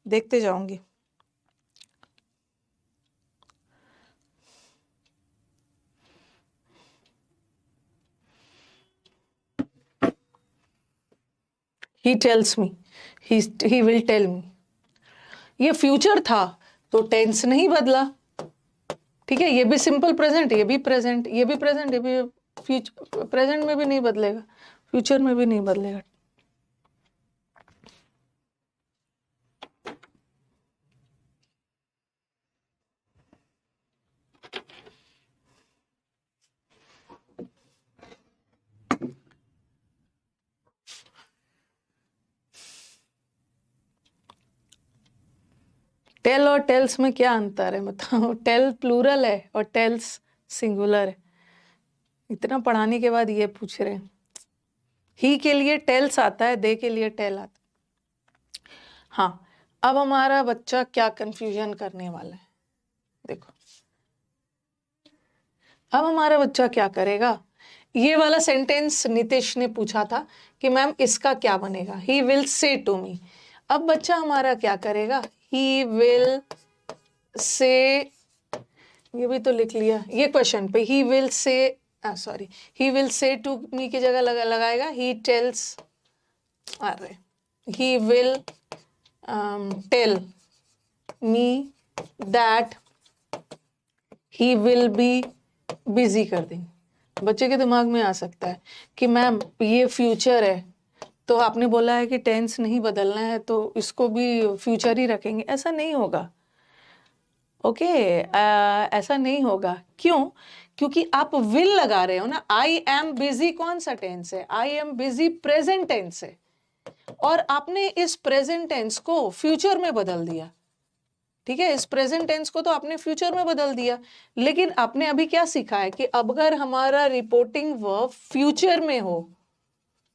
देखते जाऊंगी। He tells me, he will tell me, ये फ्यूचर था तो टेंस नहीं बदला। ठीक है, ये भी सिंपल प्रेजेंट, ये भी प्रेजेंट, ये भी प्रेजेंट, ये भी फ्यूचर, प्रेजेंट में भी नहीं बदलेगा, फ्यूचर में भी नहीं बदलेगा। टेल और टेल्स में क्या अंतर है बताओ? टेल प्लूरल है और टेल्स सिंगुलर है। इतना पढ़ाने के बाद ये पूछ रहे हैं। ही के लिए टेल्स आता है, दे के लिए टेल आता है। हाँ, अब हमारा बच्चा क्या कंफ्यूजन करने वाला है, देखो। अब हमारा बच्चा क्या करेगा, ये वाला सेंटेंस नितेश ने पूछा था कि मैम इसका क्या बनेगा, ही विल से टू मी। अब बच्चा हमारा क्या करेगा, ही विल से, ये भी तो लिख लिया ये क्वेश्चन पे, he will say, sorry, he will say to me की जगह लगाएगा ही टेल्स, अरे he will tell me that he will be busy कर देंगे। बच्चे के दिमाग में आ सकता है कि मैम ये फ्यूचर है, तो आपने बोला है कि टेंस नहीं बदलना है, तो इसको भी फ्यूचर ही रखेंगे। ऐसा नहीं होगा, ओके ऐसा नहीं होगा। क्यों? क्योंकि आप विल लगा रहे हो ना। आई एम बिजी कौन सा टेंस है? I am busy present tense है, और आपने इस प्रेजेंट टेंस को फ्यूचर में बदल दिया। ठीक है, इस प्रेजेंट टेंस को तो आपने फ्यूचर में बदल दिया, लेकिन आपने अभी क्या सीखा है कि अगर हमारा रिपोर्टिंग वर्ब फ्यूचर में हो,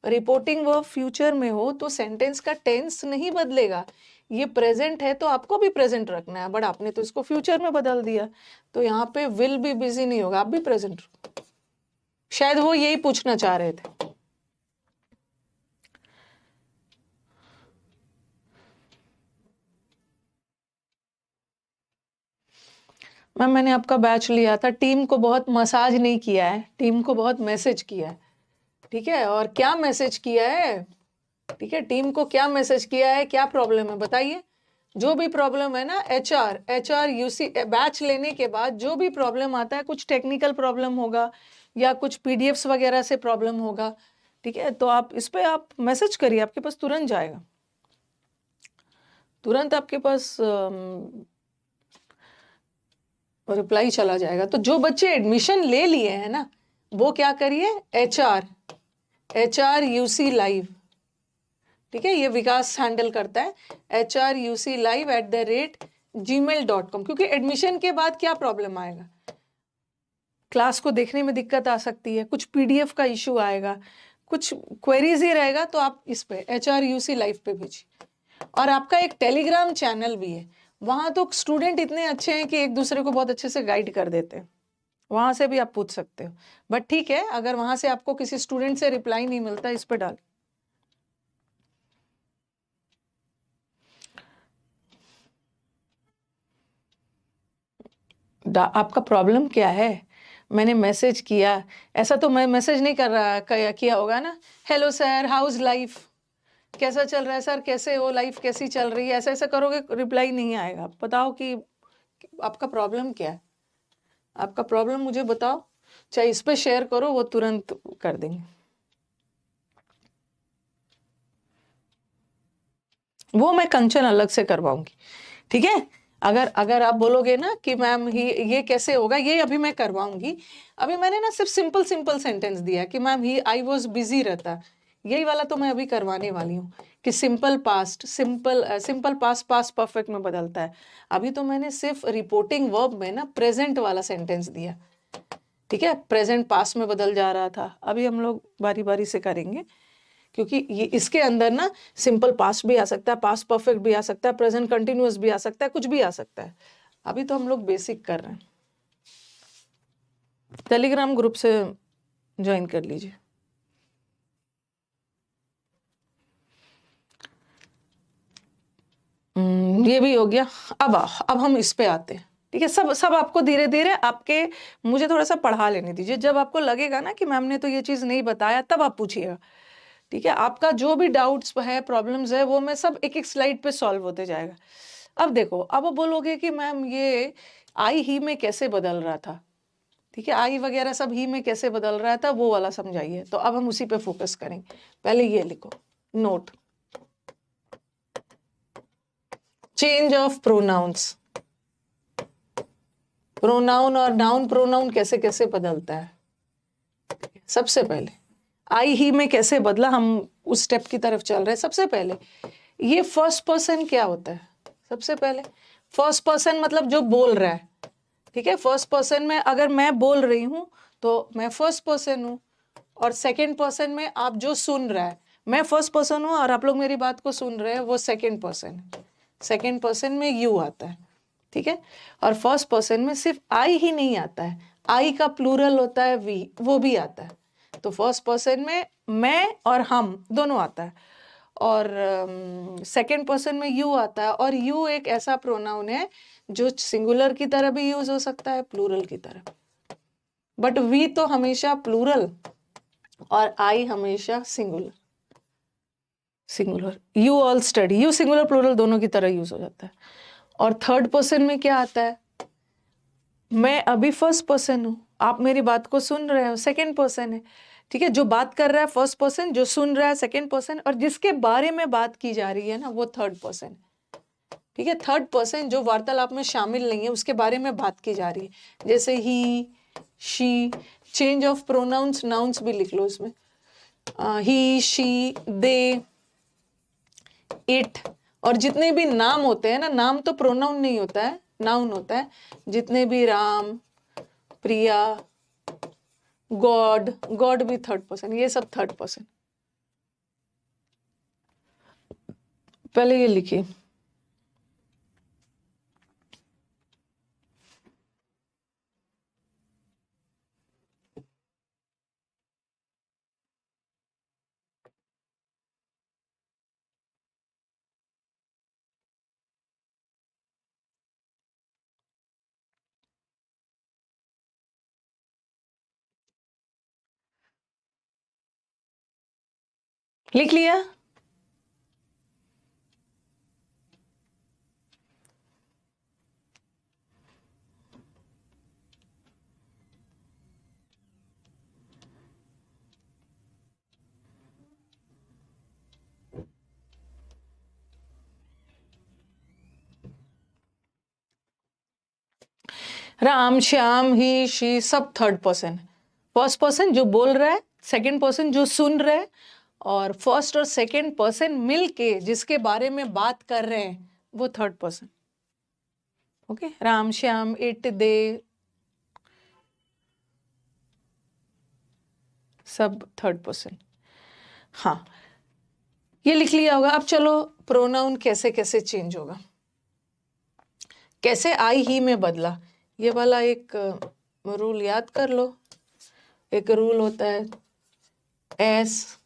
रिपोर्टिंग वर्ब फ्यूचर में हो, तो सेंटेंस का टेंस नहीं बदलेगा। ये प्रेजेंट है तो आपको भी प्रेजेंट रखना है, बट आपने तो इसको फ्यूचर में बदल दिया, तो यहाँ पे विल भी बिजी नहीं होगा, आप भी प्रेजेंट रखो। शायद वो यही पूछना चाह रहे थे। मैम मैंने आपका बैच लिया था, टीम को बहुत मसाज नहीं किया है, टीम को बहुत मैसेज किया है। ठीक है, और क्या मैसेज किया है? ठीक है, टीम को क्या मैसेज किया है, क्या प्रॉब्लम है बताइए। जो भी प्रॉब्लम है ना, एचआर यूसी बैच लेने के बाद जो भी प्रॉब्लम आता है, कुछ टेक्निकल प्रॉब्लम होगा या कुछ पीडीएफ्स वगैरह से प्रॉब्लम होगा, ठीक है, तो आप इस पे आप मैसेज करिए, आपके पास तुरंत जाएगा, तुरंत आपके पास रिप्लाई चला जाएगा। तो जो बच्चे एडमिशन ले लिए हैं ना, वो क्या करिए, एचआर यूसी लाइव, ठीक है, ये विकास हैंडल करता है, HRUClive@gmail.com। क्योंकि एडमिशन के बाद क्या प्रॉब्लम आएगा, क्लास को देखने में दिक्कत आ सकती है, कुछ पीडीएफ का इशू आएगा, कुछ क्वेरीज ही रहेगा, तो आप इस पे HRUC लाइव पे भेजिए। और आपका एक टेलीग्राम चैनल भी है, वहां तो स्टूडेंट इतने अच्छे हैं कि एक दूसरे को बहुत अच्छे से गाइड कर देते हैं, वहां से भी आप पूछ सकते हो। बट ठीक है, अगर वहां से आपको किसी स्टूडेंट से रिप्लाई नहीं मिलता, इस पे डाल। आपका प्रॉब्लम क्या है? मैंने मैसेज किया, ऐसा तो मैं मैसेज नहीं कर रहा किया होगा ना, हेलो सर हाउज लाइफ, कैसा चल रहा है सर, कैसे हो, लाइफ कैसी चल रही है, ऐसा ऐसा करोगे रिप्लाई नहीं आएगा। बताओ कि आपका प्रॉब्लम क्या है, आपका प्रॉब्लम मुझे बताओ, चाहे इस पे शेयर करो, वो तुरंत कर देंगे। वो मैं कंचन अलग से करवाऊंगी, ठीक है। अगर अगर आप बोलोगे ना कि मैम ये कैसे होगा, ये अभी मैं करवाऊंगी। अभी मैंने ना सिर्फ सिंपल सिंपल सेंटेंस दिया कि ma'am he I was busy रहता, यही वाला तो मैं अभी करवाने वाली हूँ कि simple past, simple past past perfect में बदलता है। अभी तो मैंने सिर्फ रिपोर्टिंग वर्ब में ना प्रेजेंट वाला सेंटेंस दिया, ठीक है, प्रेजेंट पास्ट में बदल जा रहा था। अभी हम लोग बारी बारी से करेंगे, क्योंकि ये इसके अंदर ना सिंपल पास्ट भी आ सकता है, पास्ट परफेक्ट भी आ सकता है, प्रेजेंट कंटिन्यूअस भी आ सकता है, कुछ भी आ सकता है। अभी तो हम लोग बेसिक कर रहे हैं। टेलीग्राम ग्रुप से ज्वाइन कर लीजिए। ये भी हो गया। अब हम इस पे आते हैं, ठीक है। सब सब आपको धीरे धीरे आपके, मुझे थोड़ा सा पढ़ा लेने दीजिए। जब आपको लगेगा ना कि मैम ने तो ये चीज़ नहीं बताया, तब आप पूछिएगा, ठीक है। आपका जो भी डाउट्स है, प्रॉब्लम्स है, वो मैं सब एक एक स्लाइड पे सॉल्व होते जाएगा। अब देखो, अब वो बोलोगे कि मैम ये आई ही में कैसे बदल रहा था, ठीक है, आई वगैरह सब ही में कैसे बदल रहा था, वो वाला समझाइए। तो अब हम उसी पे फोकस करेंगे। पहले ये लिखो note, change of pronounce. Pronoun और नाउन प्रोनाउन कैसे कैसे बदलता है। सबसे पहले आई ही में कैसे बदला, हम उस स्टेप की तरफ चल रहे हैं। सबसे पहले ये फर्स्ट पर्सन क्या होता है। सबसे पहले फर्स्ट पर्सन मतलब जो बोल रहा है, ठीक है। फर्स्ट पर्सन में अगर मैं बोल रही हूं तो मैं फर्स्ट पर्सन हूं, और सेकंड पर्सन में आप जो सुन रहा है, मैं फर्स्ट पर्सन हूं और आप लोग मेरी बात को सुन रहे हैं, वो सेकंड पर्सन है। सेकंड पर्सन में यू आता है, ठीक है। और फर्स्ट पर्सन में सिर्फ आई ही नहीं आता है, आई का प्लूरल होता है वी, वो भी आता है। तो फर्स्ट पर्सन में मैं और हम दोनों आता है, और सेकंड पर्सन में यू आता है। और यू एक ऐसा प्रोनाउन है जो सिंगुलर की तरह भी यूज हो सकता है, प्लूरल की तरह। बट वी तो हमेशा प्लूरल और आई हमेशा singular. Singular, you all study, you singular plural दोनों की तरह यूज हो जाता है। और थर्ड पर्सन में क्या आता है, मैं अभी फर्स्ट पर्सन हूं, आप मेरी बात को सुन रहे हो, सेकंड पर्सन है, ठीक है। जो बात कर रहा है फर्स्ट पर्सन, जो सुन रहा है सेकंड पर्सन, और जिसके बारे में बात की जा रही है ना, वो थर्ड पर्सन, ठीक है। थर्ड पर्सन जो वार्तालाप में शामिल नहीं है, उसके बारे में बात की जा रही है। जैसे he, she, change of pronouns, nouns भी लिख लो इसमें, ही, शी, दे, इट। और जितने भी नाम होते हैं ना, नाम तो प्रोनाउन नहीं होता है, नाउन होता है। जितने भी राम, प्रिया, गॉड, गॉड भी थर्ड पर्सन, ये सब थर्ड पर्सन। पहले ये लिखिए, लिख लिया। राम, श्याम, ही, शी सब थर्ड पर्सन। फर्स्ट पर्सन जो बोल रहा है, सेकंड पर्सन जो सुन रहा है, और फर्स्ट और सेकंड पर्सन मिलके जिसके बारे में बात कर रहे हैं, वो third person. Okay, Ram, Shyam, it, they, सब थर्ड पर्सन। हाँ, ये लिख लिया होगा। अब चलो प्रोनाउन कैसे कैसे चेंज होगा, कैसे आई ही में बदला, ये वाला एक रूल याद कर लो। एक रूल होता है SON,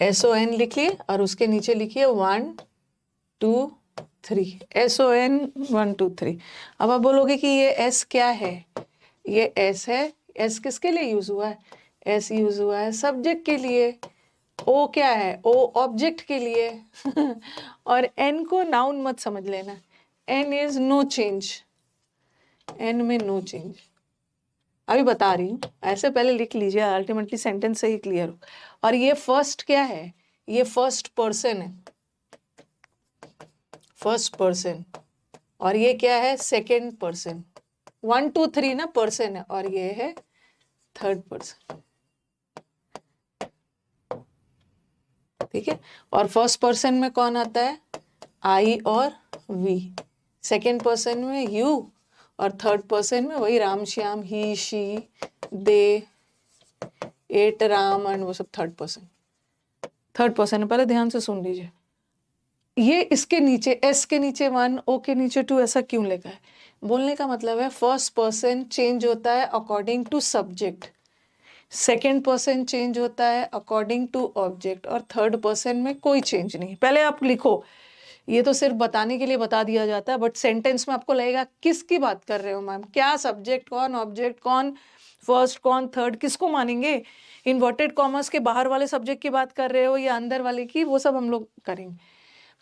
SON लिखिए और उसके नीचे लिखिए 1 2 3, SON 1 2 3। अब आप बोलोगे कि ये S क्या है, ये S है। S किसके लिए यूज हुआ है, S यूज हुआ है सब्जेक्ट के लिए। O क्या है, O ऑब्जेक्ट के लिए और N को नाउन मत समझ लेना, N is no change, N में नो चेंज। अभी बता रही हूँ, ऐसे पहले लिख लीजिए, अल्टीमेटली सेंटेंस से ही क्लियर हो। और ये फर्स्ट क्या है, ये फर्स्ट पर्सन है, फर्स्ट पर्सन। और ये क्या है, सेकेंड पर्सन। 1 2 3 ना पर्सन है, और ये है थर्ड पर्सन। ठीक है। और फर्स्ट पर्सन में कौन आता है, आई और वी। सेकेंड पर्सन में यू, और थर्ड पर्सन में वही Ram Shyam, he she they it Ram and वो सब थर्ड पर्सन। थर्ड पर्सन है, पहले ध्यान से सुन लीजिए। ये इसके नीचे, एस के नीचे 1, ओ के नीचे 2, ऐसा क्यों लिखा है? बोलने का मतलब है फर्स्ट पर्सन चेंज होता है according to subject, second person change होता है अकॉर्डिंग टू ऑब्जेक्ट, और थर्ड पर्सन में कोई चेंज नहीं। पहले आप लिखो, ये तो सिर्फ बताने के लिए बता दिया जाता है, बट सेंटेंस में आपको लगेगा किसकी बात कर रहे हो मैम, क्या सब्जेक्ट, कौन ऑब्जेक्ट, कौन फर्स्ट कौन थर्ड, किसको मानेंगे? इन्वर्टेड कॉमर्स के बाहर वाले सब्जेक्ट की बात कर रहे हो या अंदर वाले की, वो सब हम लोग करेंगे।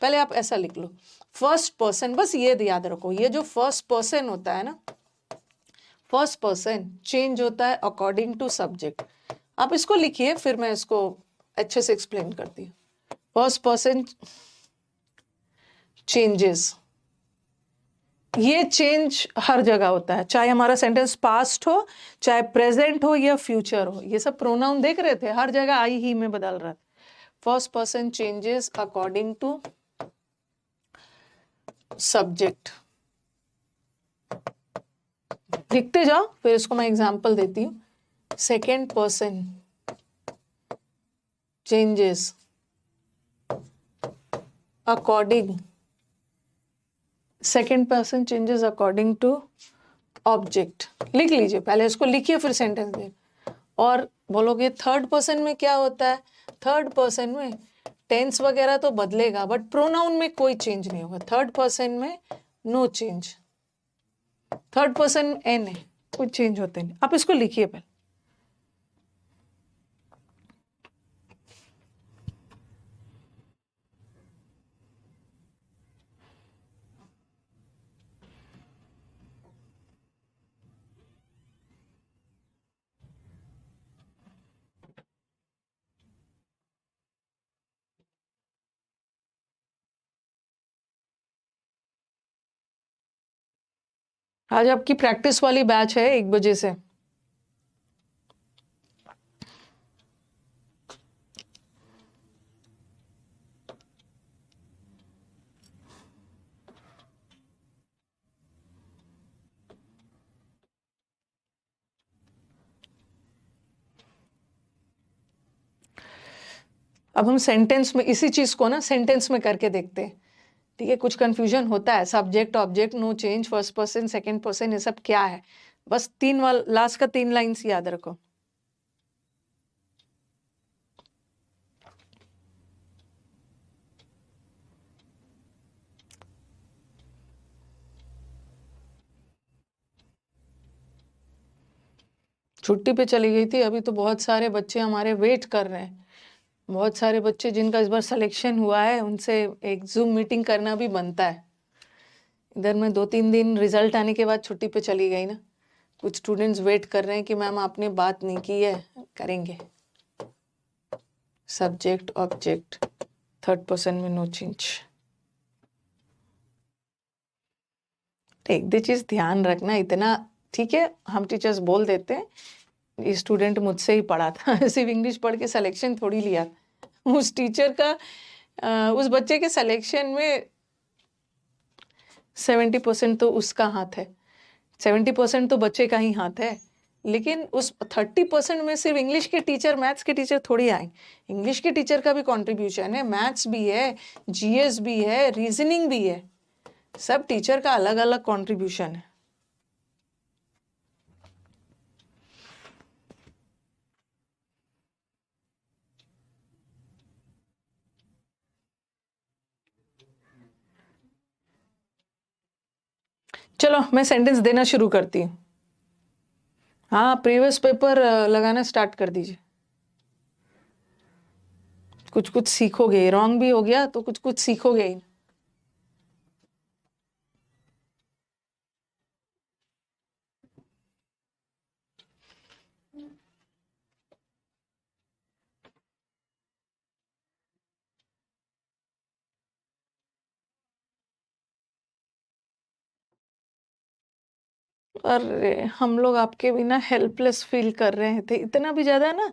पहले आप ऐसा लिख लो, फर्स्ट पर्सन, बस ये याद रखो, ये जो फर्स्ट पर्सन होता है ना, फर्स्ट पर्सन चेंज होता है अकॉर्डिंग टू सब्जेक्ट। आप इसको लिखिए, फिर मैं इसको अच्छे से एक्सप्लेन करती हूँ। फर्स्ट पर्सन चेंजेस, ये चेंज हर जगह होता है, चाहे हमारा सेंटेंस पास्ट हो, चाहे प्रेजेंट हो या फ्यूचर हो। ये सब प्रोनाउन देख रहे थे, हर जगह आई ही में बदल रहा था। First person changes according to subject. लिखते जाओ, फिर इसको मैं एग्जांपल देती हूँ। Second person changes according, second person changes according to object. लिख लीजिए, पहले इसको लिखिए फिर सेंटेंस में। और बोलोगे थर्ड पर्सन में क्या होता है, थर्ड पर्सन में टेंस वगैरह तो बदलेगा, बट प्रोनाउन में कोई चेंज नहीं होगा। थर्ड पर्सन में no change, third person N है, कोई चेंज होते नहीं। आप इसको लिखिए पहले। आज आपकी प्रैक्टिस वाली बैच है 1 बजे से। अब हम सेंटेंस में इसी चीज को ना सेंटेंस में करके देखते हैं। ठीक है, कुछ कंफ्यूजन होता है, subject object no change, first person second person, ये सब क्या है? बस लास्ट का 3 लाइन्स याद रखो। छुट्टी पे चली गई थी, अभी तो बहुत सारे बच्चे हमारे वेट कर रहे हैं। बहुत सारे बच्चे जिनका इस बार सिलेक्शन हुआ है, उनसे एक जूम मीटिंग करना भी बनता है। इधर मैं 2-3 दिन रिजल्ट आने के बाद छुट्टी पे चली गई ना, कुछ स्टूडेंट्स वेट कर रहे हैं कि मैम आपने बात नहीं की है, करेंगे। सब्जेक्ट ऑब्जेक्ट थर्ड पर्सन में नो चेंज। एक दो चीज ध्यान रखना, इतना ठीक है, हम टीचर्स बोल देते हैं, ये स्टूडेंट मुझसे ही पढ़ा था सिर्फ इंग्लिश पढ़ के सिलेक्शन थोड़ी लिया। उस टीचर का उस बच्चे के सिलेक्शन में 70% तो उसका हाथ है, 70% तो बच्चे का ही हाथ है। लेकिन उस 30% में सिर्फ इंग्लिश के टीचर, मैथ्स के टीचर थोड़ी आए। इंग्लिश के टीचर का भी कंट्रीब्यूशन है, मैथ्स भी है, जीएस भी है, रीजनिंग भी है। सब टीचर का अलग अलग कंट्रीब्यूशन है। चलो मैं सेंटेंस देना शुरू करती हूँ। हाँ, प्रीवियस पेपर लगाना स्टार्ट कर दीजिए। कुछ कुछ सीखोगे, रॉन्ग भी हो गया तो कुछ कुछ सीखोगे ही। अरे हम लोग आपके बिना हेल्पलेस फील कर रहे थे। इतना भी ज्यादा ना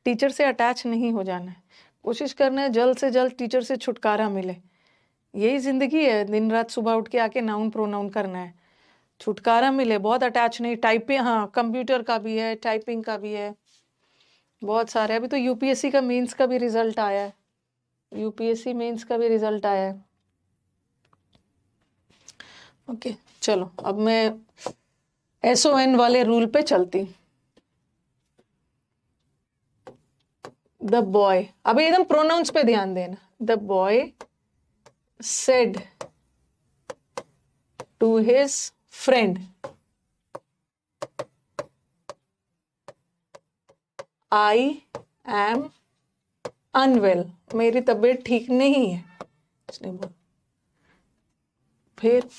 टीचर से अटैच नहीं हो जाना है। कोशिश करना है जल्द से जल्द टीचर से छुटकारा मिले। यही जिंदगी है, दिन रात सुबह उठ के आके नाउन प्रोनाउन करना है, छुटकारा मिले। बहुत अटैच नहीं। टाइपिंग, हाँ कंप्यूटर का भी है, टाइपिंग का भी है, बहुत सारे। अभी तो यूपीएससी का मेंस का भी रिजल्ट आया है, यूपीएससी मेंस का भी रिजल्ट आया है। ओके चलो, अब मैं SON वाले रूल पे चलती हूँ। द बॉय, अभी एकदम प्रोनाउंस पे ध्यान देना। The boy said to his friend, I am unwell, मेरी तबीयत ठीक नहीं है, उसने बोला। फिर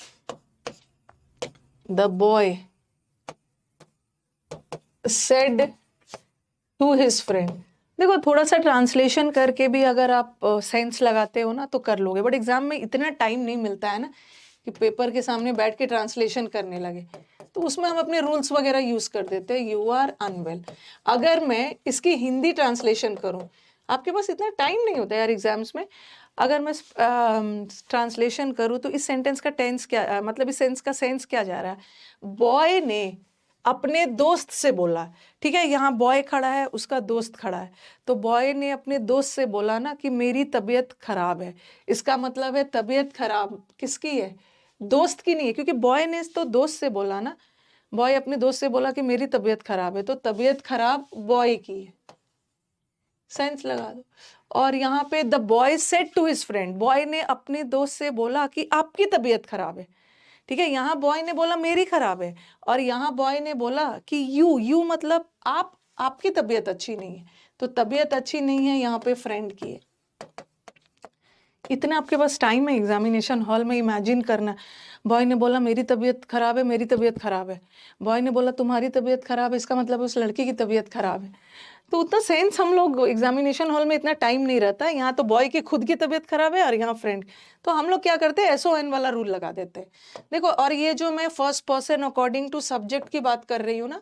the boy said to his friend. देखो थोड़ा सा ट्रांसलेशन करके भी अगर आप सेंस लगाते हो ना तो कर लोगे, बट एग्जाम में इतना टाइम नहीं मिलता है ना कि पेपर के सामने बैठ के ट्रांसलेशन करने लगे। तो उसमें हम अपने रूल्स वगैरह यूज कर देते हैं। यू आर अनवेल, अगर मैं इसकी हिंदी ट्रांसलेशन करूं, आपके पास इतना टाइम नहीं होता यार एग्जाम्स में। अगर मैं ट्रांसलेशन करूं तो इस सेंटेंस का टेंस क्या, मतलब इस सेंस का सेंस क्या जा रहा है। बॉय ने अपने दोस्त से बोला, ठीक है, यहाँ बॉय खड़ा है, उसका दोस्त खड़ा है, तो बॉय ने अपने दोस्त से बोला ना कि मेरी तबीयत खराब है। इसका मतलब है तबीयत खराब किसकी है, दोस्त की नहीं है, क्योंकि बॉय ने तो दोस्त से बोला ना। बॉय अपने दोस्त से बोला कि मेरी तबीयत खराब है, तो तबीयत खराब बॉय की है, सेंस लगा दो। और यहाँ पे the boy said to his friend, boy ने अपने दोस्त से बोला कि आपकी तबीयत खराब है, ठीक है। यहाँ बॉय ने बोला मेरी खराब है, और यहाँ बॉय ने बोला कि यू मतलब आप, आपकी तबीयत अच्छी नहीं है, तो तबीयत अच्छी नहीं है यहाँ पे फ्रेंड की है। इतना आपके पास टाइम है एग्जामिनेशन हॉल में, इमेजिन करना। बॉय ने बोला मेरी तबीयत खराब है, मेरी तबीयत खराब है। बॉय ने बोला तुम्हारी तबीयत खराब है, इसका मतलब उस लड़की की तबीयत खराब है। तो उतना सेंस हम लोग एग्जामिनेशन हॉल में इतना टाइम नहीं रहता है। यहाँ तो बॉय की खुद की तबीयत खराब है और यहाँ फ्रेंड, तो हम लोग क्या करते हैं SON वाला रूल लगा देते हैं। देखो, और ये जो मैं first person according to subject की बात कर रही हूँ ना,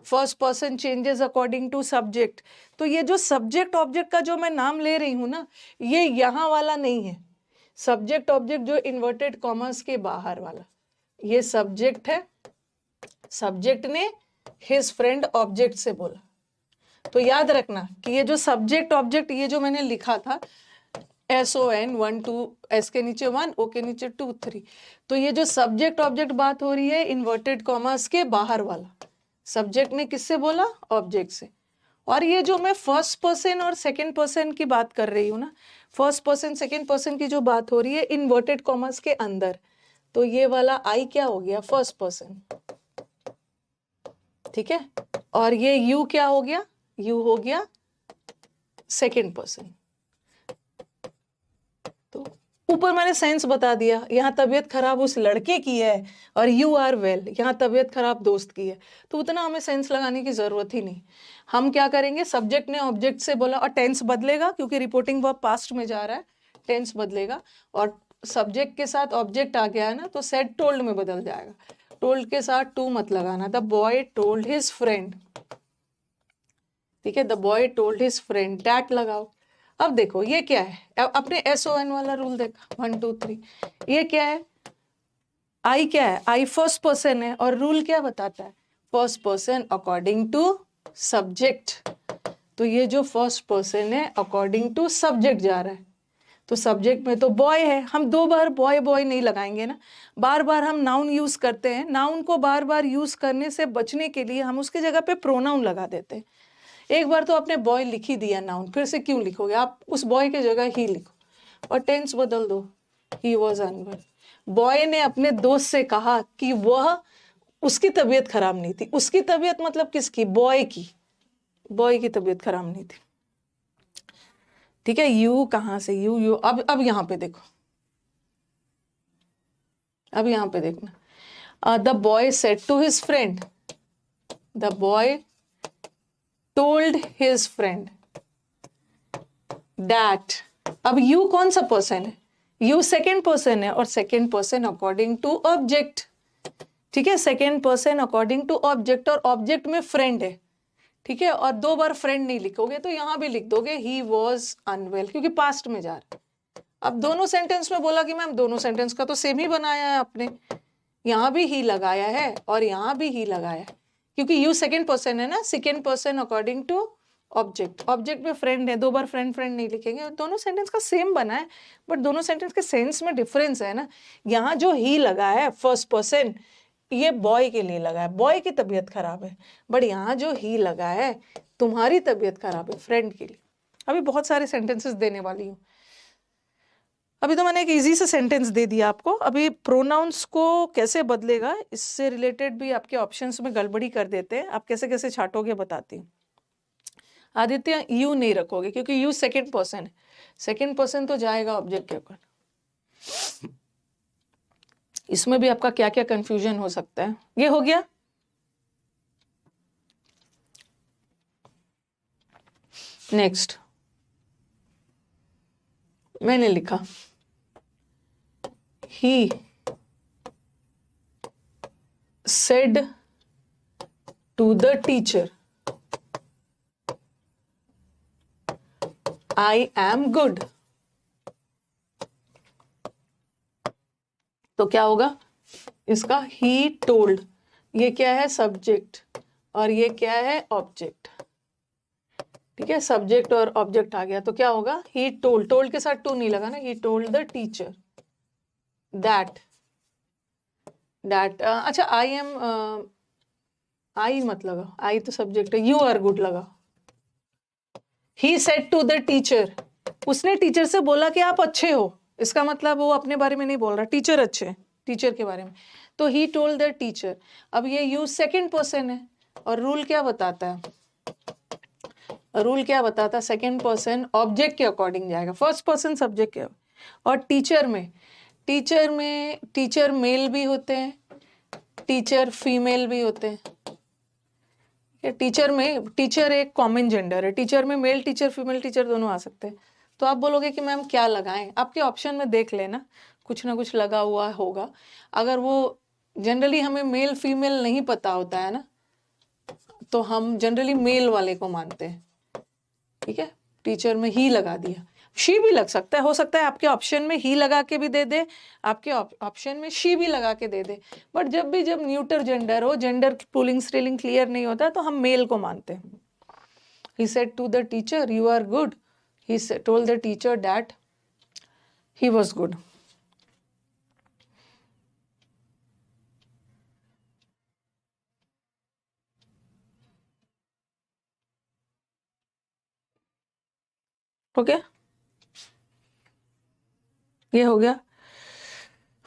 first person changes according to subject, तो ये जो सब्जेक्ट ऑब्जेक्ट का जो मैं नाम ले रही हूँ ना, ये यहाँ वाला नहीं है। सब्जेक्ट ऑब्जेक्ट जो इन्वर्टेड कॉमर्स के बाहर वाला, ये सब्जेक्ट है। सब्जेक्ट ने हिज फ्रेंड ऑब्जेक्ट से बोला, तो याद रखना कि ये जो सब्जेक्ट ऑब्जेक्ट, ये जो मैंने लिखा था SON 1 2, S के नीचे 1, O के नीचे 2 3, तो ये जो सब्जेक्ट ऑब्जेक्ट बात हो रही है इन्वर्टेड कॉमर्स के बाहर वाला। सब्जेक्ट ने किससे बोला, ऑब्जेक्ट से। और ये जो मैं फर्स्ट पर्सन और सेकंड पर्सन की बात कर रही हूँ ना, फर्स्ट पर्सन सेकंड पर्सन की जो बात हो रही है इन्वर्टेड कॉमर्स के अंदर, तो ये वाला आई क्या हो गया, फर्स्ट पर्सन, ठीक है। और ये यू क्या हो गया, यू हो गया सेकंड पर्सन। तो ऊपर मैंने सेंस बता दिया, यहाँ तबीयत खराब उस लड़के की है और यू आर वेल, यहाँ तबीयत खराब दोस्त की है, तो उतना हमें सेंस लगाने की जरूरत ही नहीं। हम क्या करेंगे, सब्जेक्ट ने ऑब्जेक्ट से बोला, और टेंस बदलेगा क्योंकि रिपोर्टिंग वर्ब पास्ट में जा रहा है, टेंस बदलेगा। और सब्जेक्ट के साथ ऑब्जेक्ट आ गया है ना, तो सेड टोल्ड में बदल जाएगा। टोल्ड के साथ टू मत लगाना, the boy told his friend, ठीक है, the boy told his friend, that लगाओ। अब देखो ये क्या है, अब अपने SON वाला रूल देखा 1 2 3, ये क्या है, आई क्या है, आई फर्स्ट पर्सन है, और रूल क्या बताता है, first person according to subject. तो ये जो फर्स्ट पर्सन है अकॉर्डिंग टू सब्जेक्ट जा रहा है, तो सब्जेक्ट में तो बॉय है, हम दो बार बॉय बॉय नहीं लगाएंगे ना। बार बार हम नाउन यूज करते हैं, नाउन को बार बार यूज करने से बचने के लिए हम उसकी जगह पे प्रोनाउन लगा देते हैं। एक बार तो आपने बॉय लिख ही दिया नाउन, फिर से क्यों लिखोगे, आप उस बॉय की जगह ही लिखो और टेंस बदल दो, ही वॉज अनवेल। बॉय ने अपने दोस्त से कहा कि वह उसकी तबीयत खराब नहीं थी। उसकी तबीयत मतलब किसकी? बॉय की। बॉय की तबीयत खराब नहीं थी। ठीक है, यू कहां से? यू अब यहां पे देखो, अब यहां पे देखना। The boy said to his friend, the boy told his friend that. अब यू कौन सा पर्सन है? यू सेकेंड पर्सन है, और second person according to object. ठीक है, second person according to object, और ऑब्जेक्ट में फ्रेंड है। ठीक है, और 2 बार फ्रेंड नहीं लिखोगे तो यहां भी लिख दोगे ही वॉज अनवेल, क्योंकि पास्ट में जा रहा है। अब दोनों सेंटेंस में बोला कि मैम दोनों सेंटेंस का तो सेम ही बनाया है आपने, यहां भी ही लगाया है और यहां भी ही लगाया है, क्योंकि यू सेकेंड पर्सन है ना। Second person according to object, object में फ्रेंड है, 2 बार फ्रेंड फ्रेंड नहीं लिखेंगे। दोनों सेंटेंस का सेम बना है, बट दोनों सेंटेंस के सेंस में डिफरेंस है ना। यहाँ जो ही लगा है फर्स्ट पर्सन, ये बॉय के लिए लगा है, बॉय की तबीयत खराब है। बट यहाँ जो ही लगा है तुम्हारी तबीयत खराब है, फ्रेंड के लिए। अभी बहुत सारे सेंटेंसेस देने वाली हूँ। अभी तो मैंने एक इजी सा सेंटेंस दे दिया आपको। अभी प्रोनाउंस को कैसे बदलेगा इससे रिलेटेड भी आपके ऑप्शंस में गड़बड़ी कर देते हैं। आप कैसे कैसे छाटोगे बताती हूँ। आदित्य, यू नहीं रखोगे क्योंकि यू सेकेंड पर्सन है, सेकेंड पर्सन तो जाएगा ऑब्जेक्ट के ऊपर। इसमें भी आपका क्या क्या कंफ्यूजन हो सकता है। ये हो गया। नेक्स्ट मैंने लिखा he said to the teacher I am good. तो क्या होगा इसका? ही टोल्ड, ये क्या है? सब्जेक्ट, और ये क्या है? ऑब्जेक्ट। ठीक है, सब्जेक्ट और ऑब्जेक्ट आ गया तो क्या होगा? ही टोल्ड, टोल्ड के साथ टू नहीं लगा ना। ही टोल्ड द टीचर दैट, अच्छा आई एम, आई मत लगा, आई तो सब्जेक्ट है। यू आर गुड लगा। He said to the teacher, उसने टीचर से बोला कि आप अच्छे हो। इसका मतलब वो अपने बारे में नहीं बोल रहा, टीचर अच्छे हैं, टीचर के बारे में। तो ही टोल्ड द टीचर। अब ये यू सेकेंड पर्सन है, और रूल क्या बताता है? रूल क्या बताता है? सेकेंड पर्सन ऑब्जेक्ट के अकॉर्डिंग जाएगा, फर्स्ट पर्सन सब्जेक्ट के। और टीचर में टीचर मेल भी होते हैं, टीचर फीमेल भी होते हैं। टीचर में, टीचर एक कॉमन जेंडर है, टीचर में मेल टीचर फीमेल टीचर दोनों आ सकते हैं। तो आप बोलोगे कि मैम क्या लगाएं? आपके ऑप्शन में देख लेना, कुछ ना कुछ लगा हुआ होगा। अगर वो जनरली हमें मेल फीमेल नहीं पता होता है ना, तो हम जनरली मेल वाले को मानते हैं। ठीक है, टीचर में ही लगा दिया, शी भी लग सकता है, हो सकता है आपके ऑप्शन में ही लगा के भी दे दे, आपके ऑप्शन में शी भी लगा के दे दे। बट जब न्यूटर जेंडर हो, जेंडर पुलिंग स्त्रीलिंग क्लियर नहीं होता, तो हम मेल को मानते हैं। He said to the teacher you are good, he told the teacher that he was good. Okay, ये हो गया।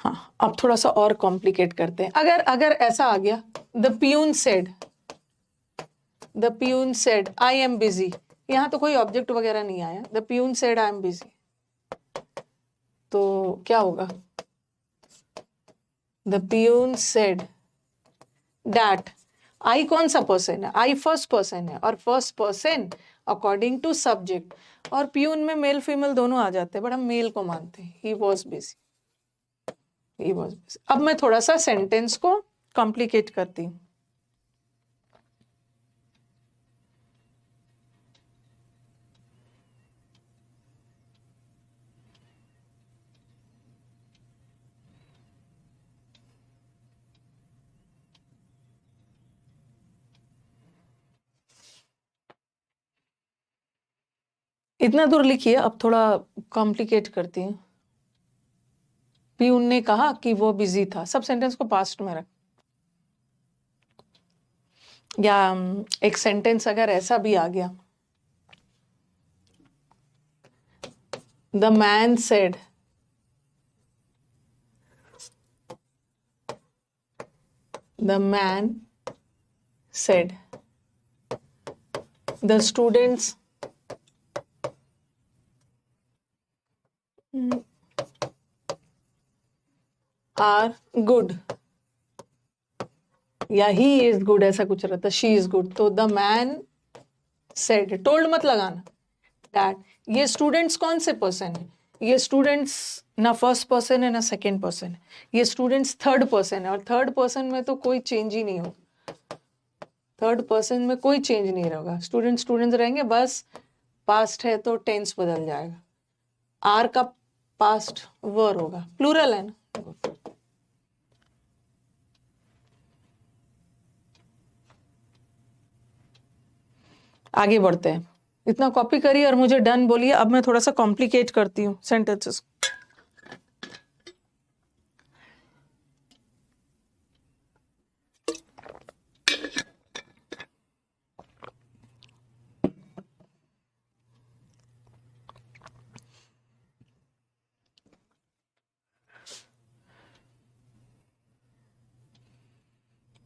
हाँ, अब थोड़ा सा और कॉम्प्लिकेट करते हैं। अगर ऐसा आ गया, the peon said I am busy, यहाँ तो कोई ऑब्जेक्ट वगैरह नहीं आया। The peon said I am busy, तो क्या होगा? The peon said that, I कौन सा पर्सन है? आई फर्स्ट पर्सन है, और first person according to subject, और प्यून में मेल फीमेल दोनों आ जाते हैं, बट हम मेल को मानते हैं। ही was busy, he was busy. अब मैं थोड़ा सा सेंटेंस को कॉम्प्लिकेट करती हूँ। इतना दूर लिखिए, अब थोड़ा कॉम्प्लिकेट करती हूँ। प्यून ने कहा कि वो बिजी था, सब सेंटेंस को पास्ट में रख। या एक सेंटेंस अगर ऐसा भी आ गया, the man said the man said, the students are good, या ही इज गुड, ऐसा कुछ रहता, शी इज गुड। तो द मैन सेड, टोल्ड मत लगाना, दैट। ये स्टूडेंट्स कौन से पर्सन है? ये स्टूडेंट्स ना फर्स्ट पर्सन है ना सेकंड पर्सन है, ये स्टूडेंट्स थर्ड पर्सन है, और थर्ड पर्सन में तो कोई चेंज ही नहीं होगा, थर्ड पर्सन में कोई चेंज नहीं रहेगा, स्टूडेंट्स स्टूडेंट्स रहेंगे, बस पास्ट है तो टेंस बदल जाएगा, आर का पास्ट वर होगा, प्लूरल है ना। आगे बढ़ते हैं, इतना कॉपी करिए और मुझे डन बोलिए। अब मैं थोड़ा सा कॉम्प्लिकेट करती हूँ सेंटेंसेस।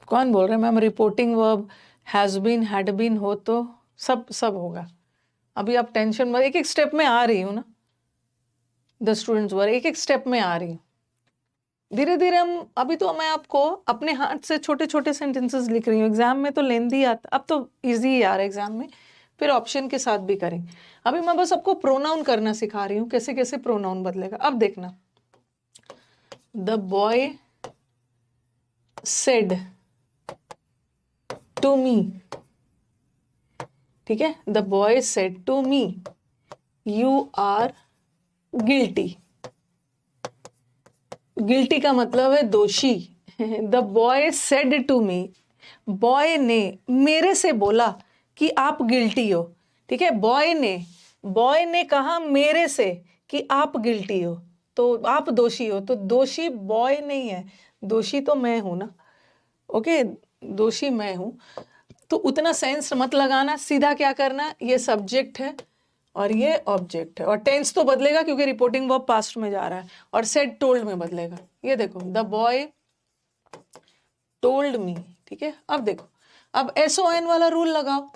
कौन बोल रहे हैं ma'am? Reporting verb has been, had been हो तो सब सब होगा। अभी आप टेंशन मत, एक एक स्टेप में आ रही हूँ ना, द स्टूडेंट्स वर, एक एक स्टेप में आ रही हूँ, धीरे धीरे हम। अभी तो मैं आपको अपने हाथ से छोटे छोटे सेंटेंसेस लिख रही हूँ, एग्जाम में तो लेंदी आता, अब तो इजी आ रहा है एग्जाम में, फिर ऑप्शन के साथ भी करेंगे। अभी मैं बस आपको प्रोनाउन करना सिखा रही हूँ, कैसे कैसे प्रोनाउन बदलेगा। अब देखना, the boy said to me, ठीक है, the boy said to me you are guilty. Guilty का मतलब है दोषी। The boy said to me, boy ने मेरे से बोला कि आप गिल्टी हो, ठीक है, बॉय ने कहा मेरे से कि आप गिल्टी हो, तो आप दोषी हो, तो दोषी बॉय नहीं है, दोषी तो मैं हूं ना, ओके, दोषी मैं हूं। तो उतना सेंस मत लगाना, सीधा क्या करना, ये सब्जेक्ट है और ये ऑब्जेक्ट है, और टेंस तो बदलेगा क्योंकि रिपोर्टिंग वर्ब पास्ट में जा रहा है, और सेड टोल्ड में बदलेगा। ये देखो, द बॉय टोल्ड मी, ठीक है। अब देखो, अब SON वाला रूल लगाओ,